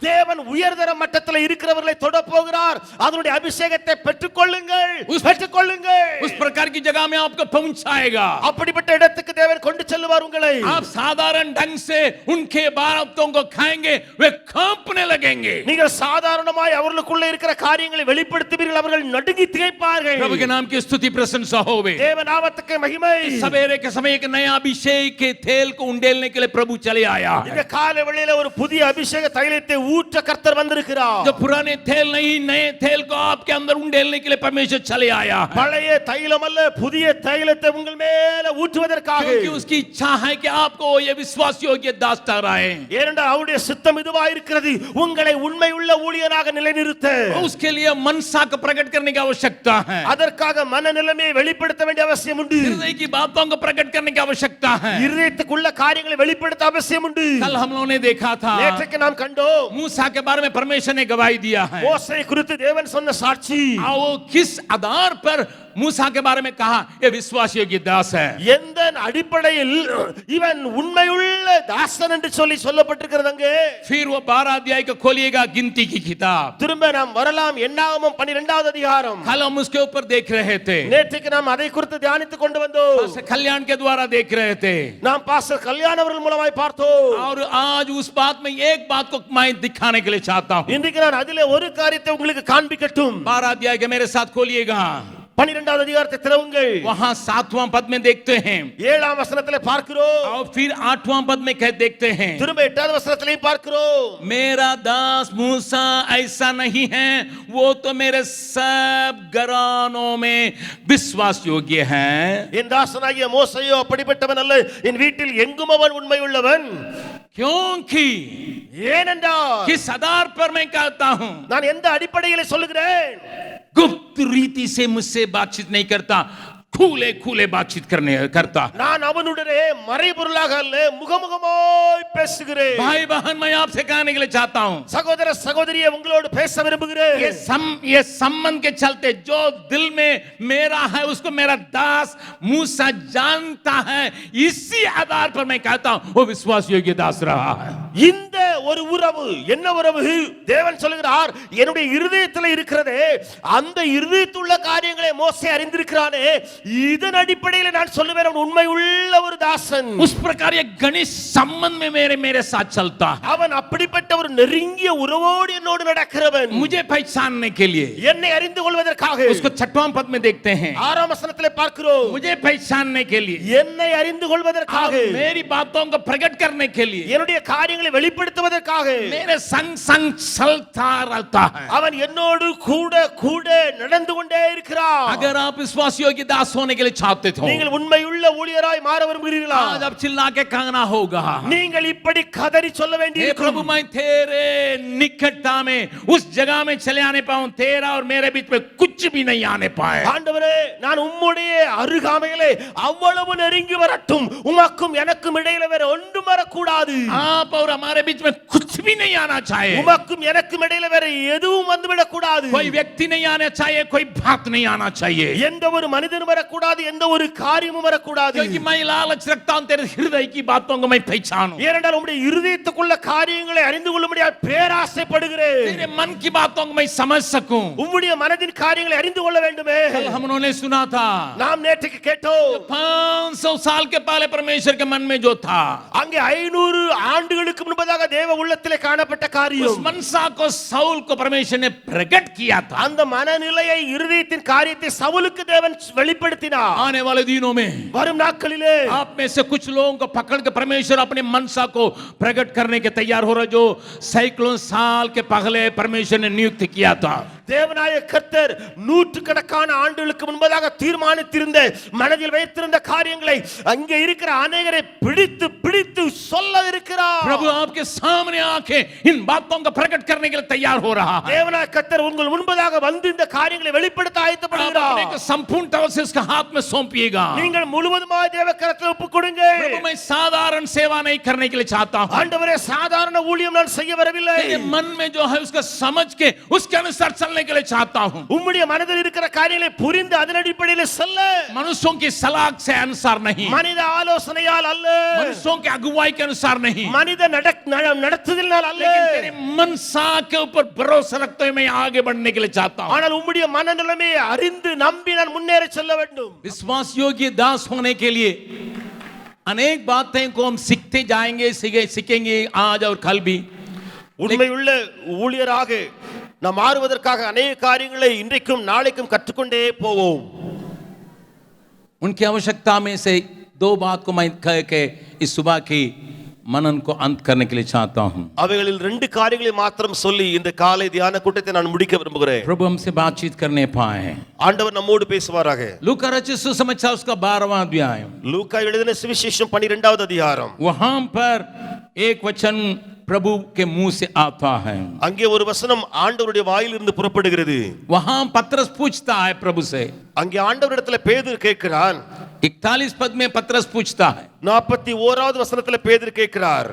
தேவன் உயர்தர மட்டத்தில் இருக்கிறவர்களை தொட போகிறார். அதனுடைய அபிஷேகத்தை பெற்றுக்கொள்ளுங்கள், பெற்றுக்கொள்ளுங்கள். उस प्रकार की जगह में आपको पहुंचाएगा। அப்படிப்பட்ட இடத்துக்கு தேவன் கொண்டு செல்வார் உங்களை. आप साधारण ढंग से उनके बातों को खाएंगे, वे कांपने लगेंगे। நீங்கள் சாதாரணமாய் அவர்களுக்குள்ள இருக்கிற காரியங்களை வெளிப்படுத்துவீர்கள், அவர்கள் நடுங்கி திகைப்பார்கள். प्रभु के नाम की स्तुति प्रशंसा होवे। தேவ நாமத்துக்கு மகிமை. सवेरे के समय एक नया अभिषेक के तेल को उंडेलने के लिए प्रभु चले आया है। இந்த காலை வேளையில ஒரு புதிய அபிஷேக தைலத்தை ஊற்ற கர்த்தர் வந்திருக்கிறார். जो पुराने तेल नहीं, नए तेल को आपके अंदर उंडेलने के लिए परमेश्वर चले आया है। பழைய தைலம் அல்ல, புதிய தைலத்தை உங்கள் மேல ஊற்றுவதற்காக. क्योंकि उसकी इच्छा है कि आपको ये विश्वास योग्य दास ठहराए। ஏனென்றால் அவருடைய சித்தம் இதுவா இருக்கிறது, உங்களை உண்மை உள்ள ஊழியனாக நிலைநிறுத்த. उसके लिए मनसा को प्रकट करने की आवश्यकता है, அதற்காக மனநிலைமையை வெளிப்படுத்த வேண்டிய அவசியம் உண்டு. हृदय की बातों को प्रकट करने की आवश्यकता है। இருதயத்துக்குள்ள காரியங்களை வெளிப்படுத்த அவசியம் உண்டு. कल हम लोगों ने देखा था, நேற்றைக்கு நாம் கண்டோம், मूसा के बारे में परमेश्वर ने गवाही दिया है। மோசே குறித்து தேவன் சொன்ன சாட்சி. वो किस आधार पर मूसा के बारे में कहा ये विश्वास योग्य दास है? எந்த அடிப்படையில் இவன் உண்மையுள்ள தாசன் என்று சொல்லப்பட்டிருக்கிறது அங்கே. फिर वो 12 अध्याय को खोलिएगा, गिनती की किताब। திரும்ப நாம் வரலாம் என்னாகமம் 12வது அதிகாரம். कल हम उसके ऊपर देख रहे थे, நேற்றுக்கு நாம் அதை குறித்து தியானித்துக் கொண்டு வந்தோம். पास्टर कल्याण के द्वारा देख रहे थे, நாம் பாஸ்டர் கல்யாண அவர்கள் மூலமாய் பார்த்தோம். और आज उस बात में एक बात को मैं दिखाने के लिए चाहता हूं। இன்றைக்கு நான் அதிலே ஒரு காரியத்தை உங்களுக்கு காண்பிக்கட்டும். 12 अध्याय के मेरे साथ खोलिएगा, 12வது அதிகாரத்தை திறவுங்கள். वहां 7वां पद में देखते हैं 7ஆம் வசனத்திலே பார்க்கிறோம். और फिर 8वां पद में कह देखते हैं, திரும்ப 8வது வசனத்திலே பார்க்கிறோம். मेरा दास मूसा ऐसा नहीं है, वो तो मेरे सब घरानों में विश्वास योग्य है। என் தாசனாகிய மோசேயோ அப்படிப்பட்டவன் அல்ல, என் வீட்டில் எங்கும் அவன் உண்மை உள்ளவன். क्योंकि ஏனென்றால் किस आधार पर मैं कहता हूं, நான் எந்த அடிப்படையில் சொல்லுகிறேன், गुप्त रीति से मुझसे बातचीत नहीं करता, खुले खुले बातचीत करता। நான் அவனுடனே மறைபொருளாக அல்ல, முகமுகமாய் பேசுகிறேன். भाई बहन, मैं आपसे कहने के लिए चाहता हूं, சகோதர சகோதரியே உங்களோடு பேச விரும்புகிறேன். ये संबंध के चलते जो दिल में मेरा है उसको मेरा दास मूसा जानता है, इसी आधार पर मैं कहता हूं वो विश्वास योग्य दास रहा है। இந்த ஒரு உறவு என்ன உறவு? தேவன் சொல்கிறார், என்னுடைய இருதயத்தில் இருக்கிறதே, அந்த இருதயத்தில் உள்ள காரியங்களை மோசே அறிந்திருக்கிறானே, இதன் அடிப்படையில் நான் சொல்லுவேன் அவன் உண்மை உள்ள ஒரு தாசன். उस प्रकार ये घनिष्ठ संबंध में मेरे साथ चलता है, அவன் அப்படிப்பட்ட ஒரு நெருங்கிய உறவோடு என்னோடு நடக்கிறவன். मुझे पहचानने के लिए। என்னை அறிந்து கொள்வதற்காக उसको 6वां पद में देखते हैं, 6ஆம் வசனத்திலே பார்க்கிறோம். मुझे पहचानने के लिए, என்னை அறிந்து கொள்வதற்காக, मेरी बातों को प्रकट करने के लिए, என்னுடைய காரியங்களை காரியங்களை வெளிப்படுத்துவதற்காக मेरे संग संग चलता रहता है। அவன் என்னோடு கூட கூட நடந்து கொண்டே இருக்கிறான். अगर आप विश्वासियों की दास होने के लिए चाहते हो, நீங்கள் உண்மையுள்ள ஊழியராய் மாற விரும்புகிறீர்களா? आज अब चिल्ला के कहना होगा, நீங்கள் இப்படி கதறி சொல்ல हे வேண்டியிருக்கும். प्रभु मैं तेरे निकटता में उस जगह में चले आने पाऊं, तेरा और मेरे बीच में कुछ भी नहीं आने पाए। ஆண்டவரே நான் உம்முடைய அருகாமையிலே அவ்வளவு நெருங்கி வரட்டும், உமக்கும் எனக்கும் இடையில வேற ஒன்றும் வரக்கூடாது. आप और हमारे बीच में कुछ भी नहीं आना चाहिए। உமக்கும் எனக்கும் இடையில வேற எதுவும் வந்துவிடக் கூடாது. कोई व्यक्ति नहीं आना चाहिए, कोई बात नहीं आना चाहिए, எந்த ஒரு மனிதனும் வரக்கூடாது, எந்த ஒரு காரியமும் வரக்கூடாது. क्योंकि मैं लालच रखता हूं तेरे हृदय की बातों को मैं पहचानूं, ஏனென்றால் உம்முடைய இருதயத்துக்குள்ள காரியங்களை அறிந்து கொள்ளும்படியாக பேராசைப்படுகிறேன். तेरे मन की बातों को मैं समझ सकूं। உம்முடைய மனதின் காரியங்களை அறிந்து கொள்ள வேண்டுமே. कल हम उन्होंने सुना था, நாம் நேற்றுக்கு கேட்டோம், 500 साल के पहले परमेश्वर के मन में जो था, அங்கே 500 ஆண்டுகளுக்கு முன்பதாக தேவ உள்ளத்திலே காணப்பட்ட उस காரியம், मनसा को साउल को परमेश्वर ने प्रकट किया था। அந்த மனநிலையை இருதயத்தின் காரியத்தை சவுலுக்கு தேவன் வெளிப்படுத்தினார். आने वाले दिनों में வரும் நாட்களிலே आप में से कुछ लोगों को पकड़ के परमेश्वर अपने मनसा को प्रकट करने के तैयार हो रहा, जो सैकड़ों साल के पहले परमेश्वर ने नियुक्त किया था। தேவனாய கர்த்தர் நூற்றுக்கணக்கான ஆண்டுகளுக்கு முன்பதாக தீர்மானித்திருந்த மனதில் வைத்திருந்த காரியங்களை அங்கே இருக்கிற அநேகரை பிடித்து பிடித்து சொல்ல இருக்கிறார். प्रभु आपके सामने आके इन बातों को प्रकट करने के लिए तैयार हो रहा है। தேவனாய கர்த்தர் உங்கள் முன்பதாக வந்து இந்த காரியங்களை வெளிப்படுத்த आप ஆயத்தப்படுகிறார். अपने को संपूर्ण तरह से उसके हाथ में सौंपिएगा। நீங்கள் முழுவதுமாக தேவ கரத்தில் ஒப்புக் கொடுங்க. प्रभु मैं साधारण सेवा नहीं करने के लिए चाहता हूँ, ஆண்டவரே சாதாரண ஊழியம் நான் செய்ய வரவில்லை. तेरे मन में जो है उसको समझ के उसके अनुसार चलने के लिए चाहता हूँ। உம்முடைய மனதில் இருக்கிற காரியங்களை புரிந்து அதன் அடிப்படையில் செல்ல, मनुष्यों की सलाह से अनुसार नहीं, மனித ஆலோசனையால் அல்ல, मनुष्यों के अगुवाई के अनुसार नहीं, மனித நடத்துதலினால் அல்ல, लेकिन तेरे मनसा के ऊपर भरोसा रखते हुए मैं आगे बढ़ने के लिए चाहता हूँ। ஆனால் உம்முடைய மனநிலைமையை அறிந்து நம்பி நான் முன்னேற செல்ல வேண்டும். विश्वास योग्य दास होने के लिए अनेक बातें को हम सीखते जाएंगे, सीखेंगे आज और कल भी। உண்மையுள்ள ஊழியராக நாம் மாறுவதற்காக अनेक காரியங்களை இன்றைக்கும் நாளைக்கும் கற்றுக்கொண்டே போவோம். उनकी आवश्यकता में से 2 बात को मैं कह के इस सुबह की मनन को अंत करने के लिए चाहता हूँ। அவைகளில் 2 காரியங்களை மாத்திரம் சொல்லி இந்த காலை தியான கூட்டத்தை நான் முடிக்க விரும்புகிறேன். प्रभु हमसे बातचीत करने पाए। ஆண்டவர் நம்மோடு பேசுவாராக. लूका रचित सुसमाचार उसका 12वां अध्याय, லூக்கா எழுதின சுவிசேஷம் 12வது அதிகாரம். वहां पर एक वचन प्रभु के मुंह से आता है। அங்கே ஒரு வசனம் ஆண்டவருடைய வாயிலிருந்து புறப்படுகிறது. वहां पतरस पूछता है प्रभु से, அங்கே ஆண்டவரிடத்துல பேதுரு கேட்கிறான். 41 पद में पतरस पूछता है, 41வது வசனத்துல பேதுரு கேட்கிறார்,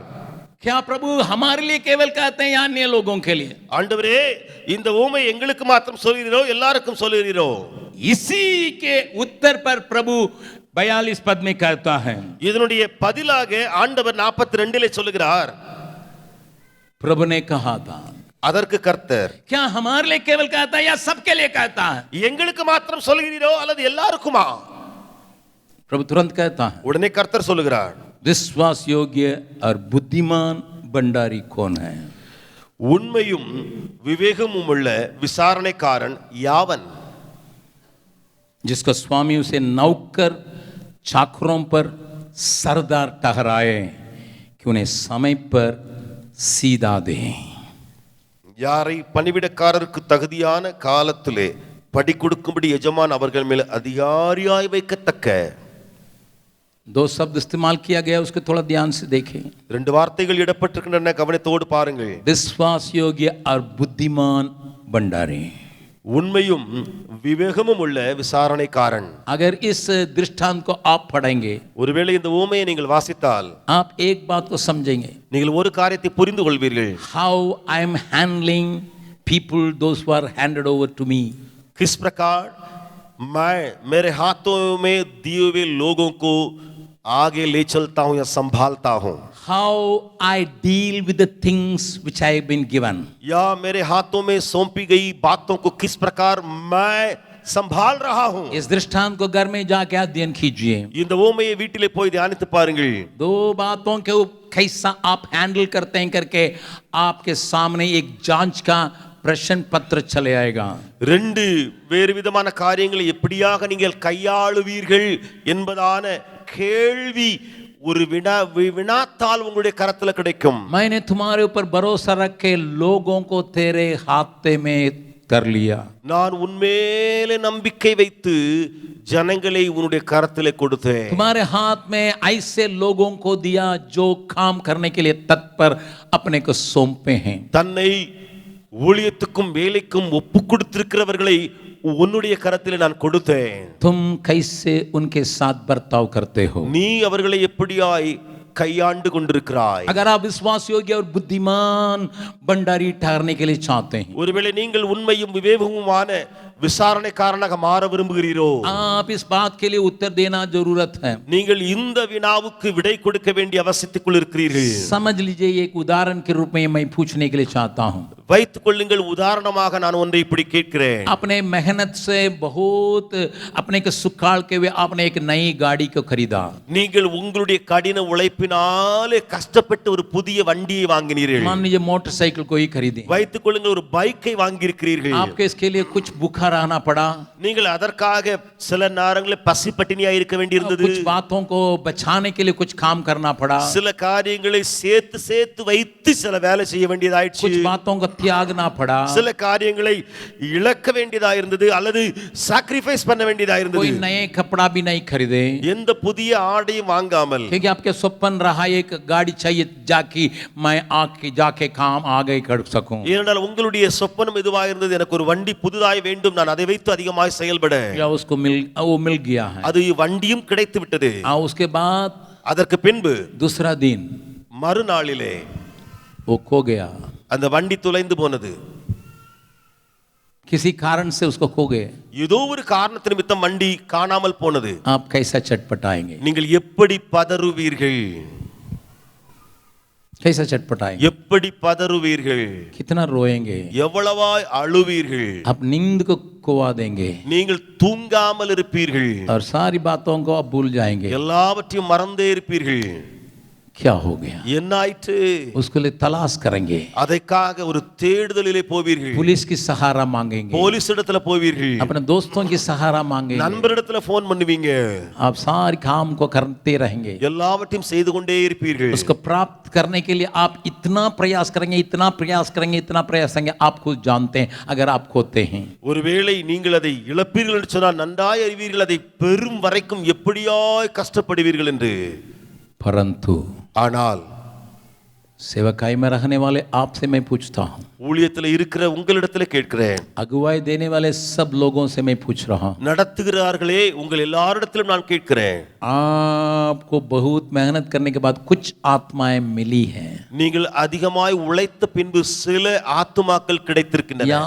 क्या प्रभु हमारे लिए केवल कहते हैं या अन्य लोगों के लिए? ஆண்டவரே இந்த ஊமை எங்களுக்கு மாத்திரம் சொல்கிறீரோ எல்லாருக்கும் சொல்கிறீரோ? इसी के उत्तर पर प्रभु 42 पद में कहता है, இதனுடைய பதிலாக ஆண்டவர் 42லே சொல்லுகிறார், प्रभु ने कहा था, அதற்கு கர்த்தர், क्या हमारे लिए केवल कहता है या सबके लिए कहता है? எங்களுக்கு மாத்திரம் சொல்கிறீரோ அல்லது எல்லாருக்குமா? प्रभु तुरंत कहता है, உடனே கர்த்தர் சொல்லுகிறார், विश्वास योग्य और बुद्धिमान भंडारी कौन है? உண்மையும் விவேகமும் உள்ள விசாரணைக்காரன் யாவன்? जिसका स्वामी उसे नौकर चाकरों पर सरदार ठहराए कि उन्हें समय पर सीधा दे। யாரை பணிவிடக்காரருக்கு தகுதியான காலத்திலே படி கொடுக்கும்படி எஜமான் அவர்கள் மேல் அதிகாரியாய் வைக்கத்தக்க। 2 शब्द इस्तेमाल किया गया, उसको थोड़ा ध्यान से देखें। 2 வார்த்தைகள் இடப்பட்டிருக்கின்றன, கவனத்தோடு பாருங்கள். विश्वास योग्य और बुद्धिमान भंडारी, உண்மையும் விவேகமும் உள்ள விசாரணைக்காரன். अगर इस दृष्टांत को आप पढ़ेंगे, ஒருவேளை இந்த ஊமையை நீங்கள் வாசித்தால் आप एक बात को समझेंगे, நீங்கள் ஒரு காரியத்தை புரிந்து கொள்வீர்கள். how I am handling people those who are handed over to me. किस प्रकार मैं मेरे हाथों में दिए हुए लोगों को आगे ले चलता हूं या संभालता हूं. How I deal with the things which I have been given. या मेरे हाथों में सौंपी गई बातों को किस प्रकार मैं संभाल रहा हूं. इस दृष्टांत को घर में जाके अध्ययन कीजिए। இந்த ஊமையை வீட்டிலே போய் தியானித்து பாருங்கள். 2 बातों के कैसा आप हैंडल करते हैं करके आपके सामने एक जांच का प्रश्न पत्र चले आएगा। 2 வேறு விதமான காரியங்களை எப்படியாக நீங்கள் கையாளுவீர்கள் என்பதான கேள்வி ஒரு வினாத்தாள் உங்களுடைய கரத்துல கிடைக்கும். मैंने तुम्हारे ऊपर भरोसा रख के लोगों को तेरे हाथे में कर लिया. நான் உன்மேலே நம்பிக்கை வைத்து ஜனங்களை உன்னுடைய கரத்திலே கொடுத்தேன். तुम्हारे हाथ में ऐसे लोगों को दिया जो काम करने के लिए तत्पर अपने को सौंपे हैं. தன்னை ஊழியத்துக்கும் வேலைக்கும் ஒப்பு கொடுத்திருக்கிறவர்களை உன்னுடைய கரத்திலே நான் கொடுத்தேன். तुम कैसे उनके साथ बर्ताव करते हो? நீ அவர்களை எப்படியாய் கையாண்டு கொண்டிருக்கிறாய். अगर आप विश्वास योग्य और बुद्धिमान भंडारी ठहरने के लिए चाहते हैं, ஒருவேளை நீங்கள் உண்மையும் விவேகமுமான விசாரணைக்காரனாக மாற விரும்புகிறீரோ, आप इस बात के लिए उत्तर देना जरूरत है. நீங்கள் இந்த வினாவுக்கு விடை கொடுக்க வேண்டிய அவசியத்துக்குள் இருக்கிறீர்கள். समझ लीजिए, एक उदाहरण के रूप में मैं पूछने के लिए चाहता हूँ. வைத்துக் கொள்ளுங்கள், உதாரணமாக நான் ஒன்றை இப்படி கேட்கிறேன். अपने मेहनत से बहुत अपने को सुखाड़ के हुए आपने एक नई गाड़ी को खरीदा. நீங்கள் உங்களுடைய கடின உழைப்பினாலே கஷ்டப்பட்டு ஒரு புதிய வண்டியை வாங்கினீர்கள். मान लीजिए मोटरसाइकिल को ही खरीदे. வைத்துக் கொள்ளுங்கள், ஒரு பைக்கை வாங்கி இருக்கிறீர்கள். आपको इसके लिए कुछ भूखा रहना पड़ा, நீங்கள் அதற்காக சில நேரங்களில் பசி பட்டினியா இருக்க வேண்டியிருந்தது. कुछ बातों को बचाने के लिए कुछ काम करना पड़ा, சில காரியங்களை சேர்த்து சேர்த்து வைத்து சில வேலை செய்ய வேண்டியதாயிடுச்சு. कुछ बातों को त्यागना पड़ा, சில காரியங்களை இழக்க வேண்டியதா இருந்தது அல்லது சாக்ரிஃபைஸ் பண்ண வேண்டியதா இருந்தது. कोई नए कपड़ा भी नहीं खरीदे, எந்த புதிய ஆடையும் வாங்காமல், क्योंकि आपके स्वप्न रहा एक गाड़ी चाहिए जाके मैं आके जाके काम आगे कर सकूं. ஏனென்றால் உங்களுடைய சொப்பனம் எதுவாக இருந்தது, எனக்கு ஒரு வண்டி புதிதாய் வேண்டும், நான் அதை வைத்து அதிகமாய் செயல்பட. या उसको वो मिल गया है. அது வண்டியும் கிடைத்து விட்டது. उसके बाद அதற்கு பின்பு दूसरा दिन மறுநாளிலே वो खो गया, அந்த வண்டி தொலைந்து போனது. किसी कारण से उसको खो गए. ஏதோ ஒரு காரணத்தின் நிமித்தம் வண்டி காணாமல் போனது. आप कैसा चटपटाएंगे? நீங்கள் எப்படி பதறுவீர்கள்? कैसा चटपटाएंगे? எப்படி பதறுவீர்கள்? कितना रोएंगे? எவ்வளவாய் அழுவீர்கள்? आप नींद को कुआ देंगे நீங்கள் தூங்காமல் இருப்பீர்கள். और सारी बातों को आप भूल जाएंगे. எல்லாவற்றையும் மறந்தே இருப்பீர்கள். क्या हो गया? என்ன ஆயிற்று? उसके लिए तलाश करेंगे, அதற்காக ஒரு தேடுதலிலே போவீர்கள். पुलिस की सहारा मांगेंगे, போலீஸ் இடத்துல போவீர்கள். अपने दोस्तों की सहारा मांगेंगे. நண்பரிடத்துல போன் பண்ணுவீங்க. आप सारी काम को करते रहेंगे. எல்லாவற்றையும் செய்து கொண்டே இருப்பீர்கள். उसको प्राप्त करने के लिए आप इतना प्रयास करेंगे, इतना प्रयास करेंगे, इतना प्रयास करेंगे, आप खुद जानते हैं अगर आप खोते हैं. ஒருவேளை நீங்கள் அதை இழப்பீர்கள் என்று சொன்னால் நன்றாய் அறிவீர்கள் அதை பெறும் வரைக்கும் எப்படியாய் கஷ்டப்படுவீர்கள் என்று. परंतु ஆனால் सेवकाई में रहने वाले आपसे मैं पूछता हूँ, ஊழியத்தில் இருக்கிற உங்களிடத்துல கேட்கிறேன், अगुवाई देने वाले सब लोगों से मैं पूछ रहा हूँ, நடத்துகிறார்களே உங்கள் எல்லாரிடத்திலும் நான் கேட்கிறேன், आपको बहुत मेहनत करने के बाद कुछ आत्माएं मिली हैं நீங்கள் அதிகமாய் உழைத்த பின்பு சில ஆத்துமாக்கள் கிடைத்திருக்கின்றன. या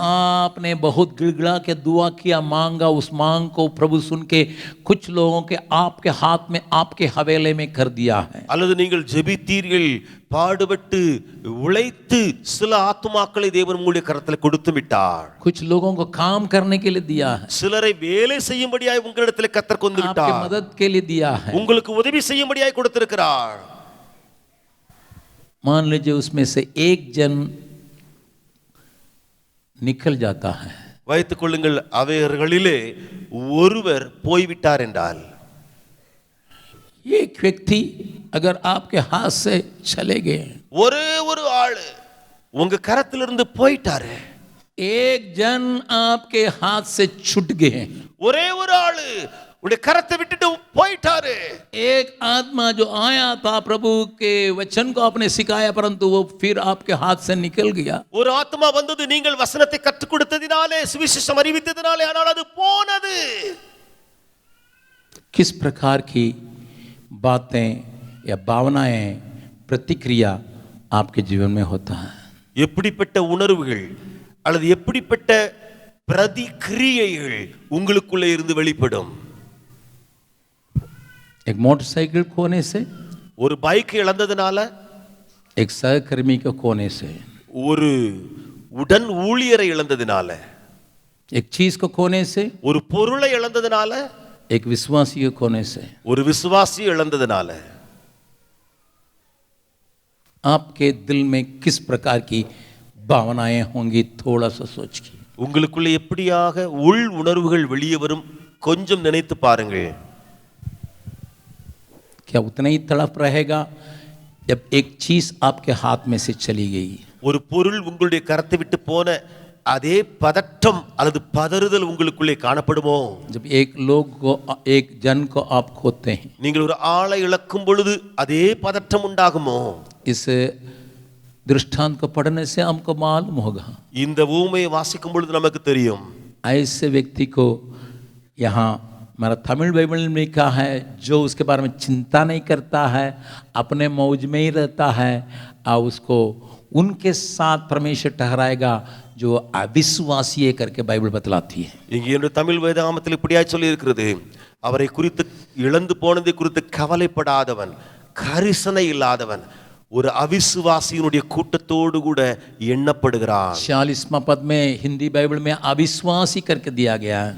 आपने बहुत गिड़गिड़ा के दुआ किया, मांगा, उस मांग को प्रभु सुन के कुछ लोगों के आपके हाथ में आपके हवेले में कर दिया है. அல்லது நீங்கள் ஜெபித்தீர்கள், பாடுபட்டு உழைத்து சில ஆத்துமாக்களை தேவன் உங்களுடைய கரத்தில் கொடுத்து விட்டார். कुछ लोगों को काम करने के लिए दिया है, சிலரை வேலை செய்யும்படியாய் உங்களிடத்தில் கர்த்தர் கொண்டு आपकी விட்டார். मदद के लिए दिया है. உங்களுக்கு உதவி செய்யும்படியாய் கொடுத்திருக்கிறார். मान लीजिए उसमें से एक जन निकल जाता है, வைத்துக் கொள்ளுங்கள், அவர்களிலே ஒருவர் போய்விட்டார் என்றால், एक व्यक्ति अगर आपके हाथ से चले गए, ஒரே ஒரு ஆளு உங்க கரத்திலிருந்து போயிட்டாரு, एक जन आपके हाथ से छूट गए, ஒரே ஒரு ஆளு உடைய கரத்தை விட்டுட்டு போயிட்டாரு, एक आत्मा जो आया था प्रभु के वचन को आपने सिखाया परंतु वो फिर आपके हाथ से निकल गया. ஒரு ஆத்மா வந்தது, நீங்கள் வசனத்தை கற்றுக் கொடுத்ததினாலே, சுவிசேஷம் அறிவித்ததினாலே, ஆனால் அது போனது. किस प्रकार की बातें या भावनाएं, प्रतिक्रिया आपके जीवन में होता है? எப்படிப்பட்ட உணர்வுகள் அல்லது எப்படிப்பட்ட பிரதிக்கிரியைகள் உங்களுக்குள்ளே இருந்து வெளிப்படும்? एक मोटरसाइकिल खोने से, ஒரு பைக் இழந்ததுனால, एक सहकर्मी को खोने से, ஒரு உடன் ஊழியரை இழந்ததுனால, एक चीज को खोने से, ஒரு பொருளை இழந்ததுனால, एक विश्वासी को खोने से, ஒரு விசுவாசி இழந்ததுனால, आपके दिल में किस प्रकार की भावनाएं होंगी? थोड़ा सा सोचिए. உங்களுக்குள்ளே எப்படியாக உள் உணர்வுகள் வெளியே வரும், கொஞ்சம் நினைத்து பாருங்கள். क्या उतना ही तड़प रहेगा जब एक चीज आपके हाथ में से चली गई? ஒரு பொருள் உங்களுடைய கரத்தை விட்டு போன அதே பதட்டம் அல்லது பதறுதல் உங்களுக்குள்ளே காணப்படுமோ? जब एक जन को आप खोते हैं, நீங்கள் ஒரு ஆளை இழக்கும் பொழுது அதே பதட்டம் உண்டாகுமோ? इस दृष्टांत को पढ़ने से हमको मालूम होगा இந்த ஊமையை வாசிக்கும் பொழுது நமக்கு தெரியும். ऐसे व्यक्ति को यहाँ मेरा तमिल बाइबल में लिखा है, जो उसके बारे में चिंता नहीं करता है, अपने मौज में ही रहता है, और उसको उनके साथ परमेश्वर ठहराएगा जो अविश्वासी है करके बाइबल बतलाती है. இங்கே என்னுடைய தமிழ் வேதாகமத்தில் இப்படியாய் சொல்லி இருக்கிறது, அவரை குறித்து இழந்து போனதை குறித்து கவலைப்படாதவன், கரிசனை இல்லாதவன் ஒரு அவிசுவாசியினுடைய கூட்டத்தோடு கூட எண்ணப்படுகிறான். 46वां पद में हिंदी बाइबल में अविश्वासी करके दिया गया है.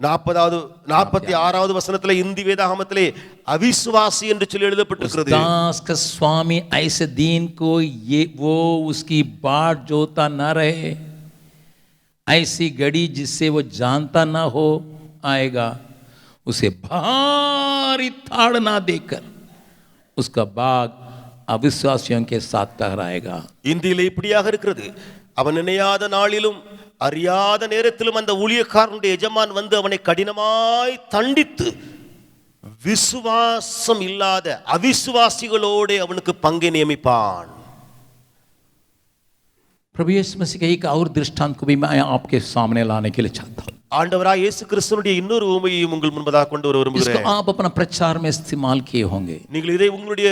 46வது வசனத்திலே இந்தி வேதாகமத்திலே அவிசுவாசி என்று சொல்லி எழுதப்பட்டிருக்கிறது. दास का स्वामी ऐसे दीन को ये वो उसकी बाट जोता न रहे, ऐसी घड़ी जिससे वो जानता ना हो आएगा, उसे भारी ताड़ ना देकर उसका बाग अविश्वासियों के साथ ठहराएगा. இந்தியிலே இப்படியாக இருக்கிறது, அவன் நினையாத நாளிலும் அறியாத நேரத்திலும் அந்த ஊழியக்காரனுடைய எஜமான் வந்து அவனை கடினமாய் தண்டித்து விசுவாசம் இல்லாத அவிசுவாசிகளோடு அவனுக்கு பங்கை நியமிப்பான். प्रभु यीशु मसीह का एक और दृष्टांत को भी मैं आपके सामने लाने के लिए चाहता हूँ. ஆண்டவராய் இயேசு கிறிஸ்துவினுடைய இன்னொரு உவமையையும் உங்கள் முன்பதாக கொண்டு வர விரும்புகிறேன். इसको आप अपना प्रचार में इस्तेमाल किए होंगे. நீங்கள் இதை உங்களுடைய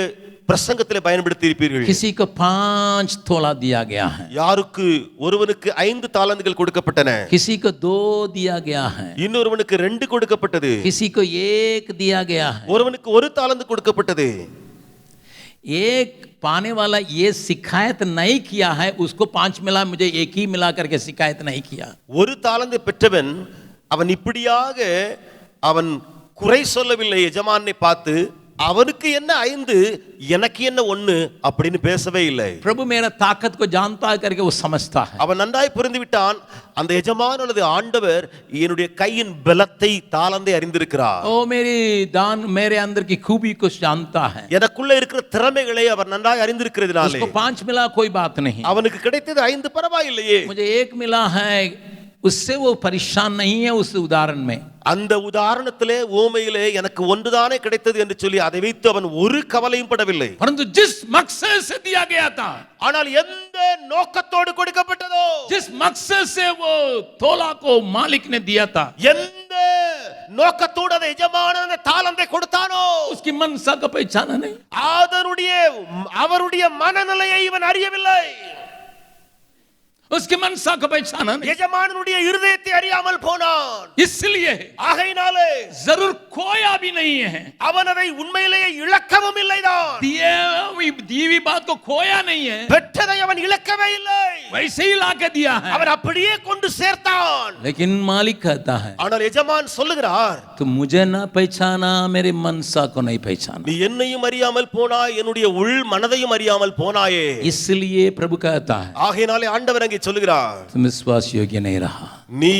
பிரசங்கத்திலே பயன்படுத்தி இருப்பீர்கள். किसी को 5 तोला दिया गया है, யாருக்கு ஒருவனுக்கு 5 தாலந்துகள் கொடுக்கப்பட்டன, किसी को 2 दिया गया है, இன்னொருவனுக்கு 2 கொடுக்கப்பட்டது, किसी को 1 दिया गया है. ஒருவனுக்கு 1 தாலந்து கொடுக்கப்பட்டது. एक पाने वाला ये शिकायत नहीं किया है, उसको 5 मिला, मुझे 1 ही मिला करके शिकायत नहीं किया. ஒரு தாலந்து பெற்றவன் அவன் இப்படியாக அவன் குறை சொல்லவில்லை எஜமானை பார்த்து, அவனுக்கு என்ன 5 எனக்கு என்ன 1 அப்படின்னு பேசவே இல்லை. प्रभु मेरा ताकत को जानता है करके वो समझता है. அவன் நன்றாய் புரிந்து விட்டான், அந்த எஜமான் அல்லது ஆண்டவர் என்னுடைய கையின் பலத்தை தாளந்தை அறிந்திருக்கிறார். ओ मेरे अंदर की खूबी को जानता है. எனக்குள்ள இருக்கிற திறமைகளை அவர் நன்றாய் அறிந்திருக்கிறதுனாலே उसको 5 मिला कोई बात नहीं, அவனுக்கு கிடைத்தது 5 பரவாயில்லையே, मुझे 1 मिला है, उससे वो परेशान नहीं है. उस उदाहरण में அந்த உதாரணத்திலே ஊமையிலே எனக்கு ஒன்றுதானே கிடைத்தது என்று சொல்லி அதை வைத்து அவன் ஒரு கவலையும் படவில்லை. परंतु जिस मकसद से दिया गया था, ஆனால் எந்த நோக்கத்தோடு கொடுக்கப்பட்டதோ, जिस मकसद से वो तोला को मालिक ने दिया था, எந்த நோக்கத்தோடு அந்த எஜமானன் அந்த தாளந்தை கொடுத்தானோ, उसकी मनसा का पहचाना नहीं, அவருடைய மனநிலையை இவன் அறியவில்லை. उसके मनसा का पहचाना नहीं, எஜமானனுடைய இருதயத்தை அறியாமல் போனான். इसलिए ஆகையினாலே जरूर खोया भी नहीं है, அவன் அதை உண்மையிலேயே இழக்கவும் இல்லைதான். दी हुई बात को खोया नहीं है, பெற்றதை அவன் இழக்கவே இல்லை, वैसे ही लाके दिया है. அவன் அப்படியே கொண்டு சேர்த்தான். लेकिन मालिक कहता है, ஆனால் எஜமான் சொல்லுகிறார், तू मुझे ना पहचाना, मेरे मनसा को नहीं पहचाना. நீ என்னையும் அறியாமல் போனாய், என்னுடைய உள் மனதையும் அறியாமல் போனாயே. इसलिए प्रभु कहता है, ஆகையினாலே ஆண்டவர் அங்கே சொல்லுகிறார், तुम विश्वास योग्य नहीं रहा. நீ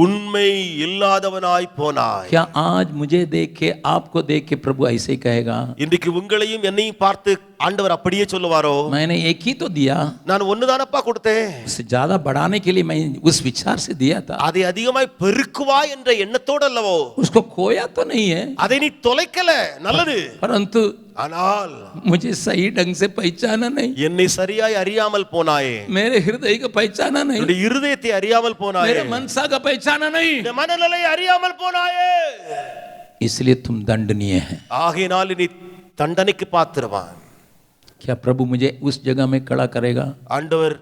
உண்மை இல்லாதவனாய் போனாய். क्या आज मुझे देख के, आपको देख के प्रभु ऐसे ही कहेगा? இன்றைக்கு உங்களையும் என்னையும் பார்த்து ஆண்டவர் அப்படியே சொல்லுவாரோ, मैंने एक ही तो दिया, நான் ஒண்ணுதானப்பா கொடுத்தேன், उससे ज्यादा बढ़ाने के लिए मैं उस विचार से दिया था. அதை அதிகமாய் பெருக்குவாய் என்ற எண்ணத்தோடு அல்லவோ, उसको खोया तो नहीं है, அதை நீ தொலைக்கல, நல்லது. परंतु ஆனால் मुझे सही ढंग से पहचाना नहीं, என்னை சரியாய் அறியாமல் போனாயே, मेरे हृदय को पहचाना नहीं, என்னுடைய இருதயத்தை அறியாமல் போனாயே, मेरे मनसा का पहचाना नहीं, இந்த மனநிலையை அறியாமல் போனாயே. इसलिए तुम दंडनीय है. ஆகையினால் நீ தண்டனைக்கு பாத்திரவான். क्या प्रभु मुझे उस जगह में खड़ा करेगा? ஆண்டவர்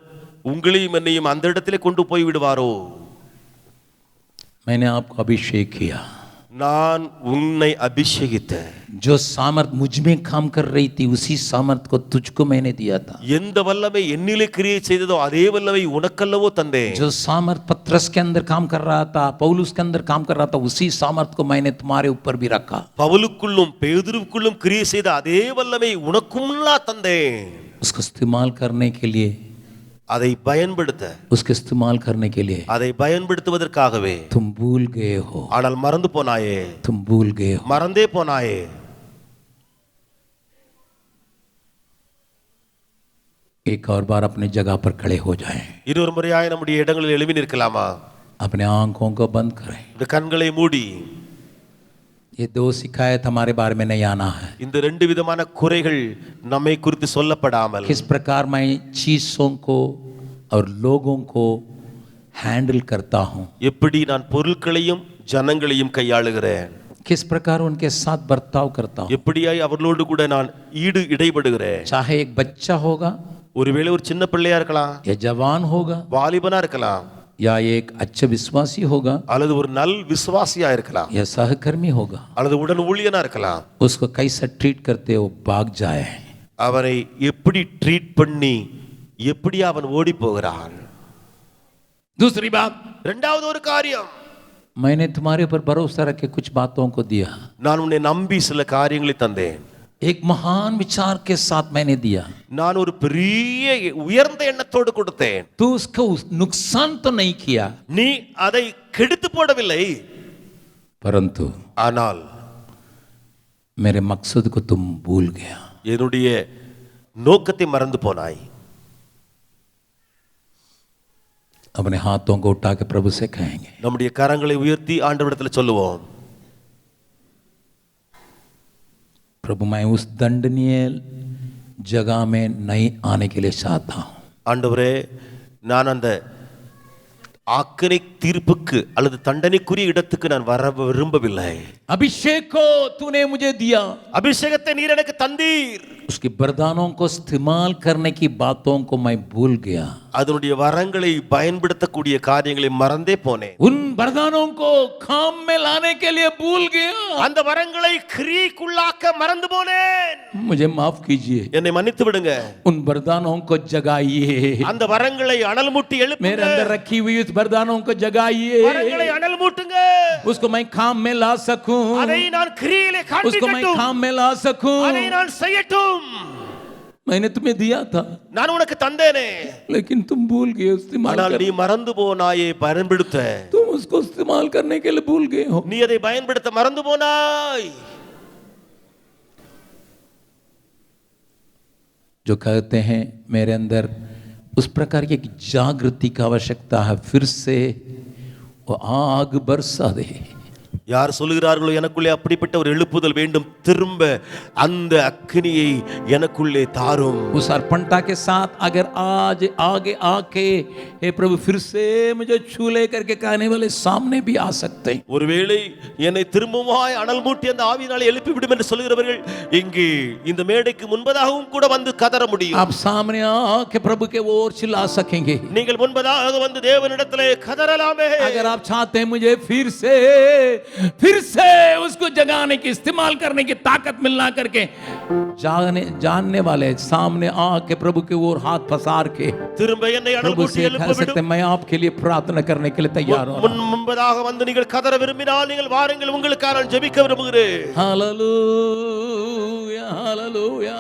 உங்களையும் என்னையும் அந்த இடத்திலே கொண்டு போய் விடுவாரோ? मैंने आपको अभिषेक किया, நான் உன்னை அபிஷேகித்தேன். जो सामर्थ मुझ में काम कर रही थी, उसी सामर्थ को तुझको मैंने दिया था. எந்த வல்லமை என்னிலே கிரியை செய்ததோ அதே வல்லமை உனக்கல்லவோ தந்தேன். जो सामर्थ पत्रस के अंदर काम कर रहा था, पौलुस के अंदर काम कर रहा था, उसी सामर्थ को मैंने तुम्हारे ऊपर भी रखा. பவுலுக்குள்ளும் பேதுருவுக்குள்ளும் கிரியை செய்த அதே வல்லமை உனக்குள்ளா தந்தேன். उसको इस्तेमाल करने के लिए, அதை பயன்படுத்த, उसके इस्तेमाल करने के लिए அதை பயன்படுத்துவதற்காகவே तुम भूल गए हो, ஆனால் மறந்து போனாயே, तुम भूल गए हो. மறந்தே போனாயே. एक और बार अपनी जगह पर खड़े हो जाएं, இன்னொரு முறையாய் நம்முடைய இடங்களில் எழும்பி நிற்கலாமா? अपने आंखों को बंद करें। இந்த கண்களை மூடி ये दो शिकायत हमारे बारे में नहीं आना है। இந்த ரெண்டு விதமான குறைகள் நம்மை குறித்து சொல்லப்படாமல் किस प्रकार मैं चीजों को और लोगों को हैंडल करता हूँ, எப்படி நான் பொருட்களையும் ஜனங்களையும் கையாளுகிறேன், किस प्रकार उनके साथ बर्ताव करता हूँ। எப்படியாய் அவர்களோடு கூட நான் இடைபடுகிறேன். चाहे एक बच्चा होगा ஒருவேளை ஒரு சின்ன பிள்ளையா இருக்கலாம், या जवान होगा வாலிபனா இருக்கலாம், या एक अच्छा विश्वासी होगा அல்லது ஒரு நல் விசுவாசியா இருக்கலாம், या सहकर्मी होगा, அல்லது உடன் ஊழியனா இருக்கலாம். उसको कैसा ट्रीट करते हो भाग जाए। அவனை எப்படி ட்ரீட் பண்ணி எப்படி அவன் ஓடி போகிறான். दूसरी बात, இரண்டாவது ஒரு காரியம், मैंने तुम्हारे ऊपर भरोसा रख के कुछ बातों को दिया, நான் உன்னை நம்பி சில காரியங்களை தந்தேன். एक महान विचार के साथ मैंने दिया, நான் ஒரு பெரிய உயர்ந்த எண்ணத்தோடு கொடுத்தேன். तू उसको नुकसान तो नहीं किया, நீ அதை கெடுத்து போடவில்லை, परंतु ஆனால் मेरे मकसद को तुम भूल गया। என்னுடைய நோக்கத்தை மறந்து போனாய். अपने हाथों को उठा के प्रभु से कहेंगे, நம்முடைய கரங்களை உயர்த்தி ஆண்டவரிடத்தில் சொல்லுவோம், प्रभु मैं उस दंडनीय जगह में नहीं आने के लिए चाहता हूं। ஆண்டவரே நான் அந்த ஆக்கினை தீர்ப்புக்கு அல்லது தண்டனைக்குரிய இடத்துக்கு நான் வர விரும்பவில்லை. अभिषेक को तूने मुझे दिया, அபிஷேகத்தை நீர் எனக்கு தந்தீர், उसके वरदानों को इस्तेमाल करने की बातों को मैं भूल गया, அதனுடைய வரங்களை பயன்படுத்தக்கூடிய காரியங்களை மறந்தே போனேன். उन वरदानों को काम में लाने के लिए भूल गया। அந்த வரங்களை கிரியைக்குள்ளாக்க மறந்து போனேன். मुझे माफ कीजिए, என்னை மன்னித்து விடுங்க. उन वरदानों को जगाइए, அந்த வரங்களை அனல் மூட்டி मेरे எழுப்புங்க. अंदर रखी हुई उस वरदानों को जगाइए, வரங்களை அனல் மூட்டுங்க. उसको मैं काम में ला सकूं, அதை நான் கிரியையிலே उसको मैं காண்பிக்கட்டும், काम में ला सकूं। அதை நான் செய்யட்டும். मैंने तुम्हें दिया था, நான் உனக்கு தந்தேனே, लेकिन तुम भूल गए इस्तेमाल ஆனால் நீ करने। மறந்து போனாயே பயன்படுத்த. तुम उसको इस्तेमाल करने के लिए भूल गए हो। நீ அதை பயன்படுத்த மறந்து போனாய். जो कहते हैं मेरे अंदर उस प्रकार की एक जागृति की आवश्यकता है, फिर से वो आग बरसा दे। யார் சொல்கிறார்களோ எனக்குள்ளே அப்படிப்பட்ட ஒரு எழுப்புதல் வேண்டும், திரும்ப அந்த அக்கினியை எனக்குள்ளே தாரும். उस अर्पणता के साथ अगर आज आगे आके हे प्रभु फिर से मुझे छू ले करके कहने वाले सामने भी आ सकते हैं। ஒருவேளை என்னை திரும்பவாய் அனல் மூட்டி அந்த ஆவியினாலே எழுப்பி விடும் என்று சொல்கிறவர்கள் இங்கே இந்த மேடைக்கு முன்பதாகவும் கூட வந்து கதற முடியும். आप सामने आके प्रभु के ओर चिल्ला सकेंगे। நீங்கள் முன்பதாக வந்து தேவனிடத்திலே கதறலாமே. अगर आप चाहते हैं मुझे फिर से उसको जगाने की, इस्तेमाल करने की ताकत मिलना करके जानने वाले सामने आके प्रभु के ओर हाथ पसार के திரும்ப என்னை அனல் प्रभु மூட்டி से எழுப்ப कह सकते விடும். हैं, मैं आपके लिए प्रार्थना करने के लिए तैयार हूं। முன்பதாக வந்து நீங்கள் கதற விரும்பினால் நீங்கள் வாருங்கள், உங்களுக்காக நான் ஜெபிக்க விரும்புகிறேன். Hallelujah hallelujah.